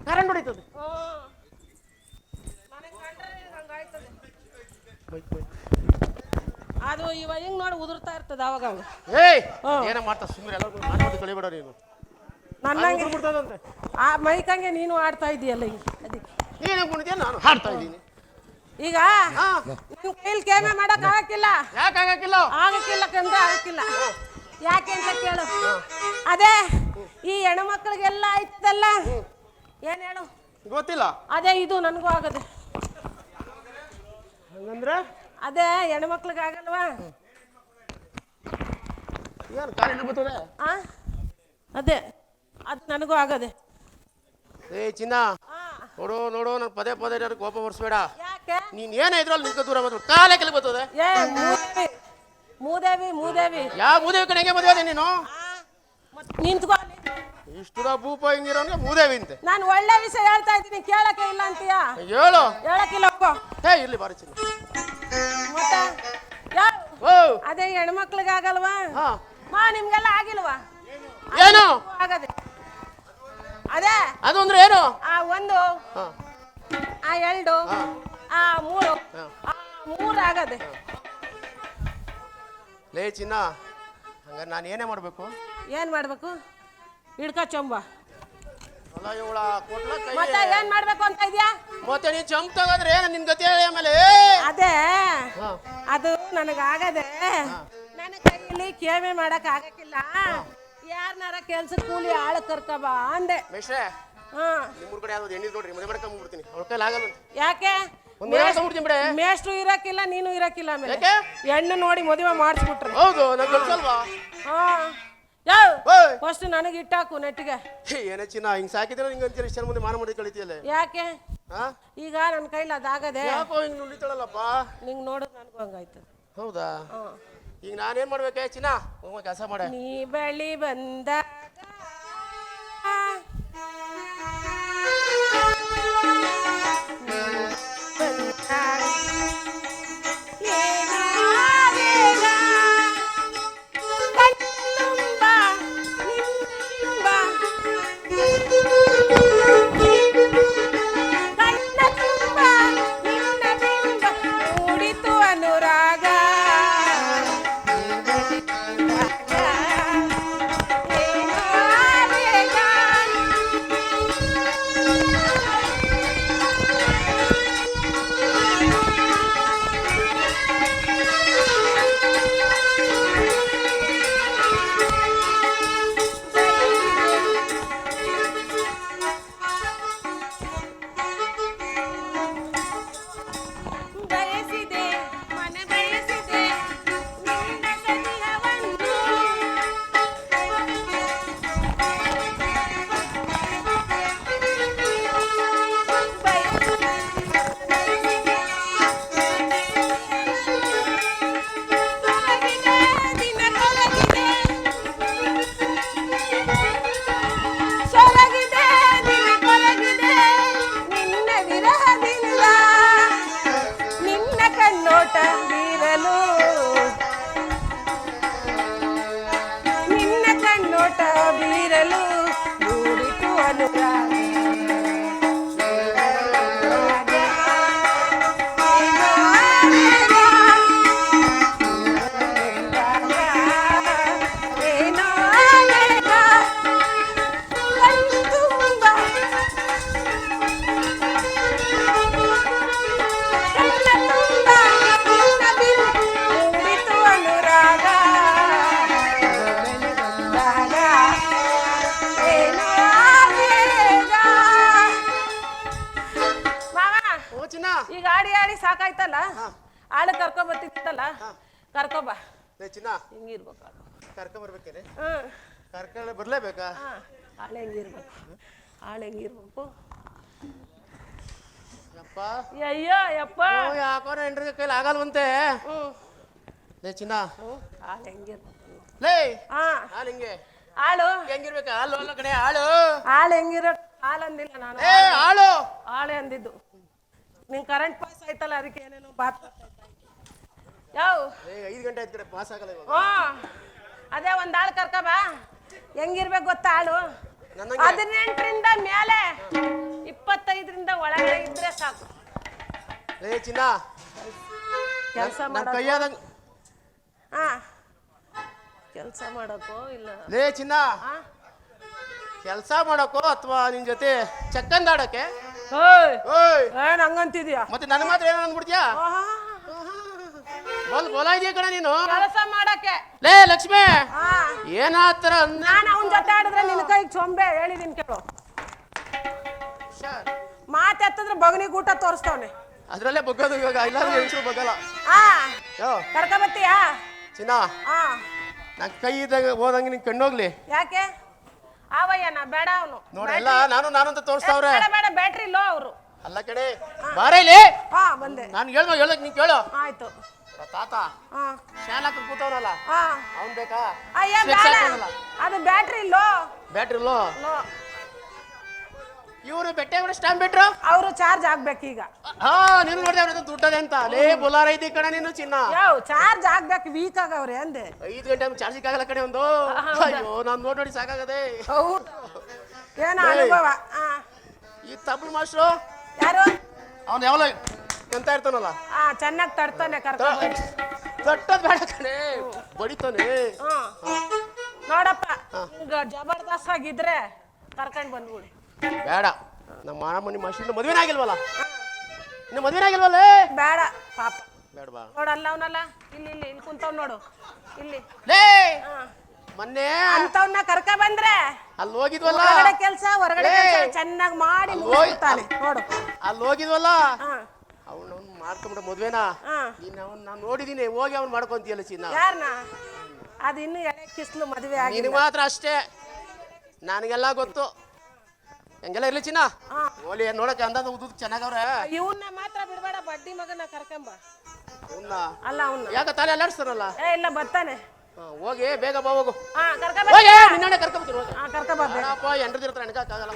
ಕರೆಂಟ್ ಹೊಡಿತದೆ. ಅದು ಇವ ಹಿಂಗ್ ನೋಡಿ ಉದುರ್ತಾ ಇರ್ತದ ಅವಾಗ ಏನ ಮಾಡ್ತಾ ಸುಮ್ಮನೆ ಎಲ್ಲ ಕಳಿಬೇಡ ನೀನು. ನನ್ನಂಗೆ ಆ ಮೈಕಂಗೆ ನೀನು ಆಡ್ತಾ ಇದೀಯಲ್ಲ ಹಿಂಗೆ ಅದಕ್ಕೆ ನೀನು ಕುಣಿದ್ಯಾ ನಾನು ಹಾಡ್ತಾ ಇದ್ದೀನಿ. ಈಗ ನಿನ್ ಕೈಲಿ ಕೇಮೆ ಮಾಡಕ್ ಆಗಕ್ಕಿಲ್ಲ. ಯಾಕೆ ಆಗಕ್ಕಿಲ್ಲ? ಆಗಕ್ಕಿಲ್ಲ ಕಂದ್ರೆ ಆಗಕ್ಕಿಲ್ಲ. ಯಾಕೆ ಅಂತ ಕೇಳು. ಅದೇ ಈ ಹೆಣ್ಮಕ್ಳಿಗೆಲ್ಲ ಆಯ್ತದಲ್ಲ, ಏನ್ ಹೇಳು ಗೊತ್ತಿಲ್ಲ. ಅದೇ ಇದು ನನಗೂ ಆಗದೆ. ಹಂಗಂದ್ರೆ ಅದೇ ಹೆಣ್ಮಕ್ಳಿಗೆ ಆಗಲ್ವಾ? ಏನು ಕಾಲಿನ ಬರ್ತದೆ? ಅದೇ ಅದು ನನಗೂ ಆಗದೆ. ಚಿನ್ನ ನೋಡು ನಾನು ಪದೇ ನಾನು ಕೋಪ ಬರ್ಸ್ಬೇಡ. ಯಾಕೆ? ನೀನ್ ಏನ ಇದ್ರಲ್ಲಿ ನಿಂತ ದೂರ ಬಂದ್ರು ಕಾಲೇ ಕೆಳಗೆ ಬರ್ತದೆ. ಮೂದೇವಿ ಯಾವ ಮೂದೇವಿ ಕಡೆ ಹೆಂಗೆ ಮದುವೆ ನೀನು? ನಿಂತ್ಕೊ. ಇಷ್ಟು ಭೂಪ ಹಿಂಗಿರೋನ್ಗೆ ಮೂದೇವಿ ಅಂತೆ. ನಾನು ಒಳ್ಳೆ ವಿಷಯ ಹೇಳ್ತಾ ಇದ್ದೀನಿ, ಕೇಳಕ್ಕೆ ಇಲ್ಲ ಅಂತೀಯ? ಹೇಳು. ಹೇಳಕ್ಕಿಲ್ಲ. ಇರ್ಲಿ ಬಾರಿ ಚಿನ್ನ. ಮತ್ತೆ ಅದೇ ಹೆಣ್ಮಕ್ಳಿಗೆ ಆಗಲ್ವಾ? ನಿಮ್ಗೆಲ್ಲ ಆಗಿಲ್ವಾ? ಏನು ಆಗದೆ. ಅದೇ ಅದು ಅಂದ್ರೆ ಏನು? ಆ ಒಂದು, ಆ ಎರಡು, ಆ ಮೂರು ಆಗದೆ. ಲೇ ಚಿನ್ನ ನಾನು ಏನೇ ಮಾಡಬೇಕು? ಏನ್ ಮಾಡ್ಬೇಕು? ಹಿಡ್ಕ ಚೊಂಬ. ಅಲ್ಲ ಇವಳ ಕೊಟ್ಲ ಕೈ. ಮತ್ತೆ ಏನ್ ಮಾಡ್ಬೇಕು ಅಂತ ಇದ್ಯಾ? ಮತ್ತೆ ನೀನ್ ಚಂಪ್ ತಗೋದ್ರೆ ನಿನ್ ಗತಿ ಹೇಳಿ ಆಮೇಲೆ. ಅದೇ ಅದು ನನಗಾಗದೆ ನನ್ನ ಕೈಯಲ್ಲಿ ಕೇಮೆ ಮಾಡಕ್ ಆಗಕ್ಕಿಲ್ಲ. ಯಾರನಾರ ಕೆಲ್ಸ ಕೂಲಿ ಆಳು ಕರ್ಕಬ ಅಂದೆ. ಮೇಷ್ಟ್ರೆ, ಹಾ, ನಿಮ್ಮೂರ್ ಕಡೆ ಯಾವ್ದು ಹೆಣ್ಣಿದ್ ನೋಡ್ರಿ, ಮದುವೆ ಮಾಡ್ಕೊಂಡ್ಬಿಡ್ತೀನಿ. ಅವ್ರ ಕೈಲಿ ಆಗಲ್ಲ. ಯಾಕೆ? ಮೇಷ್ಟ್ರು ಇರಕ್ಕಿಲ್ಲ, ನೀನು ಇರಕ್ಕಿಲ್ಲ. ಆಮೇಲೆ ಹೆಣ್ಣು ನೋಡಿ ಮದುವೆ ಮಾಡಿಸ್ಬಿಟ್ರಿ. ಹೌದು, ನಂಗೆ ಕಳ್ಸಲ್ವಾ? ಹಾ, ಯಾವ ಫಸ್ಟ್ ನನಗೆ ಇಟ್ಟಾಕು ನೆಟ್ಟಿಗೆ. ಏನೇ ಚಿನ್ನ, ಹಿಂಗ್ ಸಾಕಿದ್ರೆ ನಿಂಗೆ ಅಂತೀರ ಇಷ್ಟ ಮುಂದೆ ಮಾನ ಮಾಡಿ ಕಳಿತೀಯಲ್ಲ. ಯಾಕೆ? ಈಗ ನನ್ನ ಕೈಲಿ ಅದಾಗದೆ. ಯಾಕೋ ಹಿಂಗ್ ನುಡಿತಾಳಲ್ಲಪ್ಪ? ನಿಂಗೆ ನೋಡೋದು ನನಗೂ ಹಂಗಾಯ್ತು. ಹೌದಾ? ಈಗ ನಾನೇನ್ ಮಾಡ್ಬೇಕೆ ಚಿನ್ನ? ಕೆಲಸ ಮಾಡ. ನೀ ಬಳಿ ಬಂದ ಈಗ ಆಡಿ ಆಡಿ ಸಾಕಾಯ್ತಲ್ಲ, ಆಳು ಕರ್ಕೊ ಬರ್ತಿತ್ತಲ್ಲ, ಕರ್ಕೊಬ. ಚಿನ್ನ ಹಿಂಗಿರ್ಬೇಕು, ಕರ್ಕೊ ಬರ್ಬೇಕೇನೆ? ಕರ್ಕೊಂಡು ಬರ್ಲೇಬೇಕಾ? ಆಳು ಹೆಂಗಿರ್ಬೇಕು, ಆಳು ಹೆಂಗಿರ್ಬೇಕು? ಯಪ್ಪ ಅಯ್ಯೋ ಯಪ್ಪ, ಯಾಕೋ ಹೆಂಡ್ರಿಗೆ ಕೈಲಿ ಆಗಲ್ವಂತೆ. ಲೇ ಚಿನ್ನ, ಆಳು ಹೆಂಗಿರ್ಬೇಕು? ಲೇ ಹಾಲು ಹಿಂಗೆ ಆಳು ಹೆಂಗಿರ್ಬೇಕು? ಹಾಲು ಅಲ್ಲ ಕಡೆ, ಹಾಲು ಆಳು ಹೆಂಗಿರೋ ಹಾಲು ಅಂದಿಲ್ಲ ನಾನು, ಹಾಳು ಆಳೆ ಅಂದಿದ್ದು. ನಿಂಗೆ ಕರೆಂಟ್ ಪಾಸ್ ಆಯ್ತಲ್ಲ, ಅದಕ್ಕೆ ಏನೇನೋ ಬಾತ್ ಯಾವ 5 ಗಂಟೆ ಆಯ್ತು ಕಡೆ ಪಾಸ್ ಆಗಲ್ಲ ಇವಾಗ. ಅದೇ ಒಂದ್ ಆಳು ಕರ್ಕಬಾ. ಹೆಂಗಿರ್ಬೇಕು ಗೊತ್ತಾ ಆಳು? 18ರಿಂದ ಮೇಲೆ 25ರಿಂದ ಒಳಗಡೆ ಇದ್ರೆ ಸಾಕು. ಲೇ ಚಿನ್ನ, ಕೆಲಸ ನನ್ನ ಕೈಯಾದಂಗ ಕೆಲಸ ಮಾಡಕ್ಕೋ ಇಲ್ಲ? ಲೇ ಚಿನ್ನ, ಕೆಲಸ ಮಾಡಕ್ಕೋ ಅಥವಾ ನಿನ್ ಜೊತೆ ಚಕ್ಕಂದಾಡಕ್ಕೆ? ಏನ್ ಹಂಗಂತಿದ್ಯಾ? ಮತ್ತೆ ನನ್ನ ಮಾತ್ರ ಏನೋ ಅಂದ್ಬಿಡ್ತೀಯಾ? ಬಲ್ ಬೋಲಾ ಇದೆಯಾ ಕಣ ನೀನು? ಕೆಲಸ ಮಾಡಕ್ಕೆ. ಲೇ ಲಕ್ಷ್ಮಿ, ಏನಾತರ ನಾನು ಅವನ ಜೊತೆ ಆಡಿದ್ರೆ ನಿನ್ನ ಕೈಗೆ ಚೊಂಬೆ ಹೇಳಿದೀನಿ ಕೇಳು. ಮಾತೆತ್ತಿದ್ರೆ ಬಗನಿಗೆ ಊಟ ತೋರಿಸ್ತವನೆ. ಅದ್ರಲ್ಲೇ ಬಗ್ಗೋದು ಇವಾಗ, ಇಲ್ಲಾಂದ್ರೆ ಹೆಂಗಸರು ಬಗ್ಗಲ್ಲ. ಕರ್ಕೊಬತ್ತೀಯಾ ಚಿನ್ನ? ನನ್ ಕೈ ಇದ್ದಾಗ ಹೋದಂಗೆ ನಿನ್ ಕಣ್ಣೋಗ್ಲಿ. ಯಾಕೆ? ಅವಯ್ಯನ ಬೇಡ ಅವನು ನೋಡಿ ಎಲ್ಲ ನಾನು ಅಂತ ತೋರಿಸ್ತಾವ್ರೆ. ಬೇಡ ಬ್ಯಾಟ್ರಿ ಲೋ ಅವರು. ಅಲ್ಲ ಕಡೆ ಬಾರೈಲಿ. ಬಂದೆ. ನಾನು ಹೇಳಕ್ ನೀನ್ ಕೇಳು. ಆಯ್ತು. ತಾತ ಶಾಲಾ ಕೂತವನಲ್ಲ, ಅವ್ನ್ ಬೇಕಾ? ಅದು ಬ್ಯಾಟ್ರಿ ಲೋ. Battery low. ಇವರು ಬೆಟ್ಟೆ ಸ್ಟಾಂಪ್ ಬಿಟ್ರು, ಅವರು ಚಾರ್ಜ್ ಆಗ್ಬೇಕೀಗ. ನೀನು ನೋಡಿದೆ ಅವ್ರ ದುಡ್ಡದೆ ಅಂತ. ಲೇ ಬುಲಾರ ಐತಿ ಕಣ ನೀನು ಚಿನ್ನ. ಚಾರ್ಜ್ ಆಗ್ಬೇಕು, ವೀಕ್ ಆಗವ್ರೆ ಅಂದೆ. 5 ಗಂಟೆ ಚಾರ್ಜಿಂಗ್ ಆಗಲ್ಲ ಕಡೆ ಒಂದು. ಅಯ್ಯೋ ನಾನ್ ನೋಡಿ ಸಾಕಾಗದೆ. ಏನ ಅನುಭವ. ಈ ತಬಲ್ ಮಾಸ್ಟ್ರು ಯಾರು? ಅವ್ನು ಯಾವಲ ಎಂತ ಇರ್ತಾನಲ್ಲ, ಚೆನ್ನಾಗಿ ತಡ್ತಾನೆ. ದಟ್ಟದ್ ಬೇಡ ಕಣೆ ಬಡಿತಾನೆ. ನೋಡಪ್ಪ ಈಗ ಜಬರ್ದಸ್ತ್ ಆಗಿದ್ರೆ ಕರ್ಕೊಂಡ್ ಬಂದ್ಬಿಡಿ. ಬೇಡ, ನಮ್ಮ ಮಾಮ ನಿಮ್ಮ ಅಶ್ವಿನ ಮದುವೆನೇ ಆಗಿಲ್ವಲ್ಲ, ಇನ್ನು ಮದುವೆನೇ ಆಗಿಲ್ವಲ್ಲ. ಬೇಡ ಪಾಪ, ಬೇಡವಾ ನೋಡಲ್ಲ ಅವನಲ್ಲ, ಇಲ್ಲಿ ಇಲ್ಲಿ ಇಲ್ಲಿ ಕುಂತವ್ ನೋಡು, ಇಲ್ಲಿ ಲೇ ಮೊನ್ನೆ ಅಂತವ್ನ ಕರ್ಕ ಬಂದ್ರೆ ಅಲ್ಲಿ ಹೋಗಿದ್ವಲ್ಲ, ಹೊರಗಡೆ ಕೆಲ್ಸ ಹೊರಗಡೆ ಚೆನ್ನಾಗಿ ಮಾಡಿ ಮುಗಿಸ್ತಾನೆ ನೋಡು. ಅಲ್ಲಿ ಹೋಗಿದ್ವಲ್ಲ, ಅವ್ನು ಮಾಡ್ಕೊಂಬಿಡ ಮದ್ವೆನಾ. ನೀನ್ ಅವ್ನು ನಾನು ನೋಡಿದೀನಿ, ಹೋಗಿ ಅವ್ನು ಮಾಡ್ಕೊಂತೀಯಲ್ಲ ಚಿನ್ನ. ಯಾರನ್ನ? ಅದು ಇನ್ನು ಎಳೆ ಕಿಸ್ಲು ಮದುವೆ ಆಗಿ ನಿನಗೆ ಮಾತ್ರ ಅಷ್ಟೇ, ನನಗೆಲ್ಲ ಗೊತ್ತು. ಹೆಂಗೆಲ್ಲ ಇರ್ಲಿ ಚಿನ್ನ, ಓಲಿ ನೋಡಕ್ಕೆ ಅಂದಾಜು ಉದ್ದು ಚೆನ್ನಾಗವ್ರೆ. ಇವನ್ನ ಮಾತ್ರ ಬಿಡ್ಬೇಡ, ಬಡ್ಡಿ ಮಗನ ಕರ್ಕೊಂಬ. ಅವನ್ನ ಅಲ್ಲ ಅವ್ನ ಯಾಕ ತಲೆ ಅಲ್ಲಾಡ್ಸ್ತಾರಲ್ಲ. ಇಲ್ಲ ಬರ್ತಾನೆ, ಹೋಗಿ ಬೇಗ ಬಾ, ಹೋಗು ಕರ್ಕೊಂಬ. ಹೋಗಿ ನಿನ್ನೆ ಕರ್ಕೊಂಬತ್ತೀನಿ. ಕರ್ಕೊಂಬ. ಬೇಡಪ್ಪ, ಎಂಟ್ರದಿರ್ತಾರೆ, ಎಣ್ಕಾಗಲ್ಲ.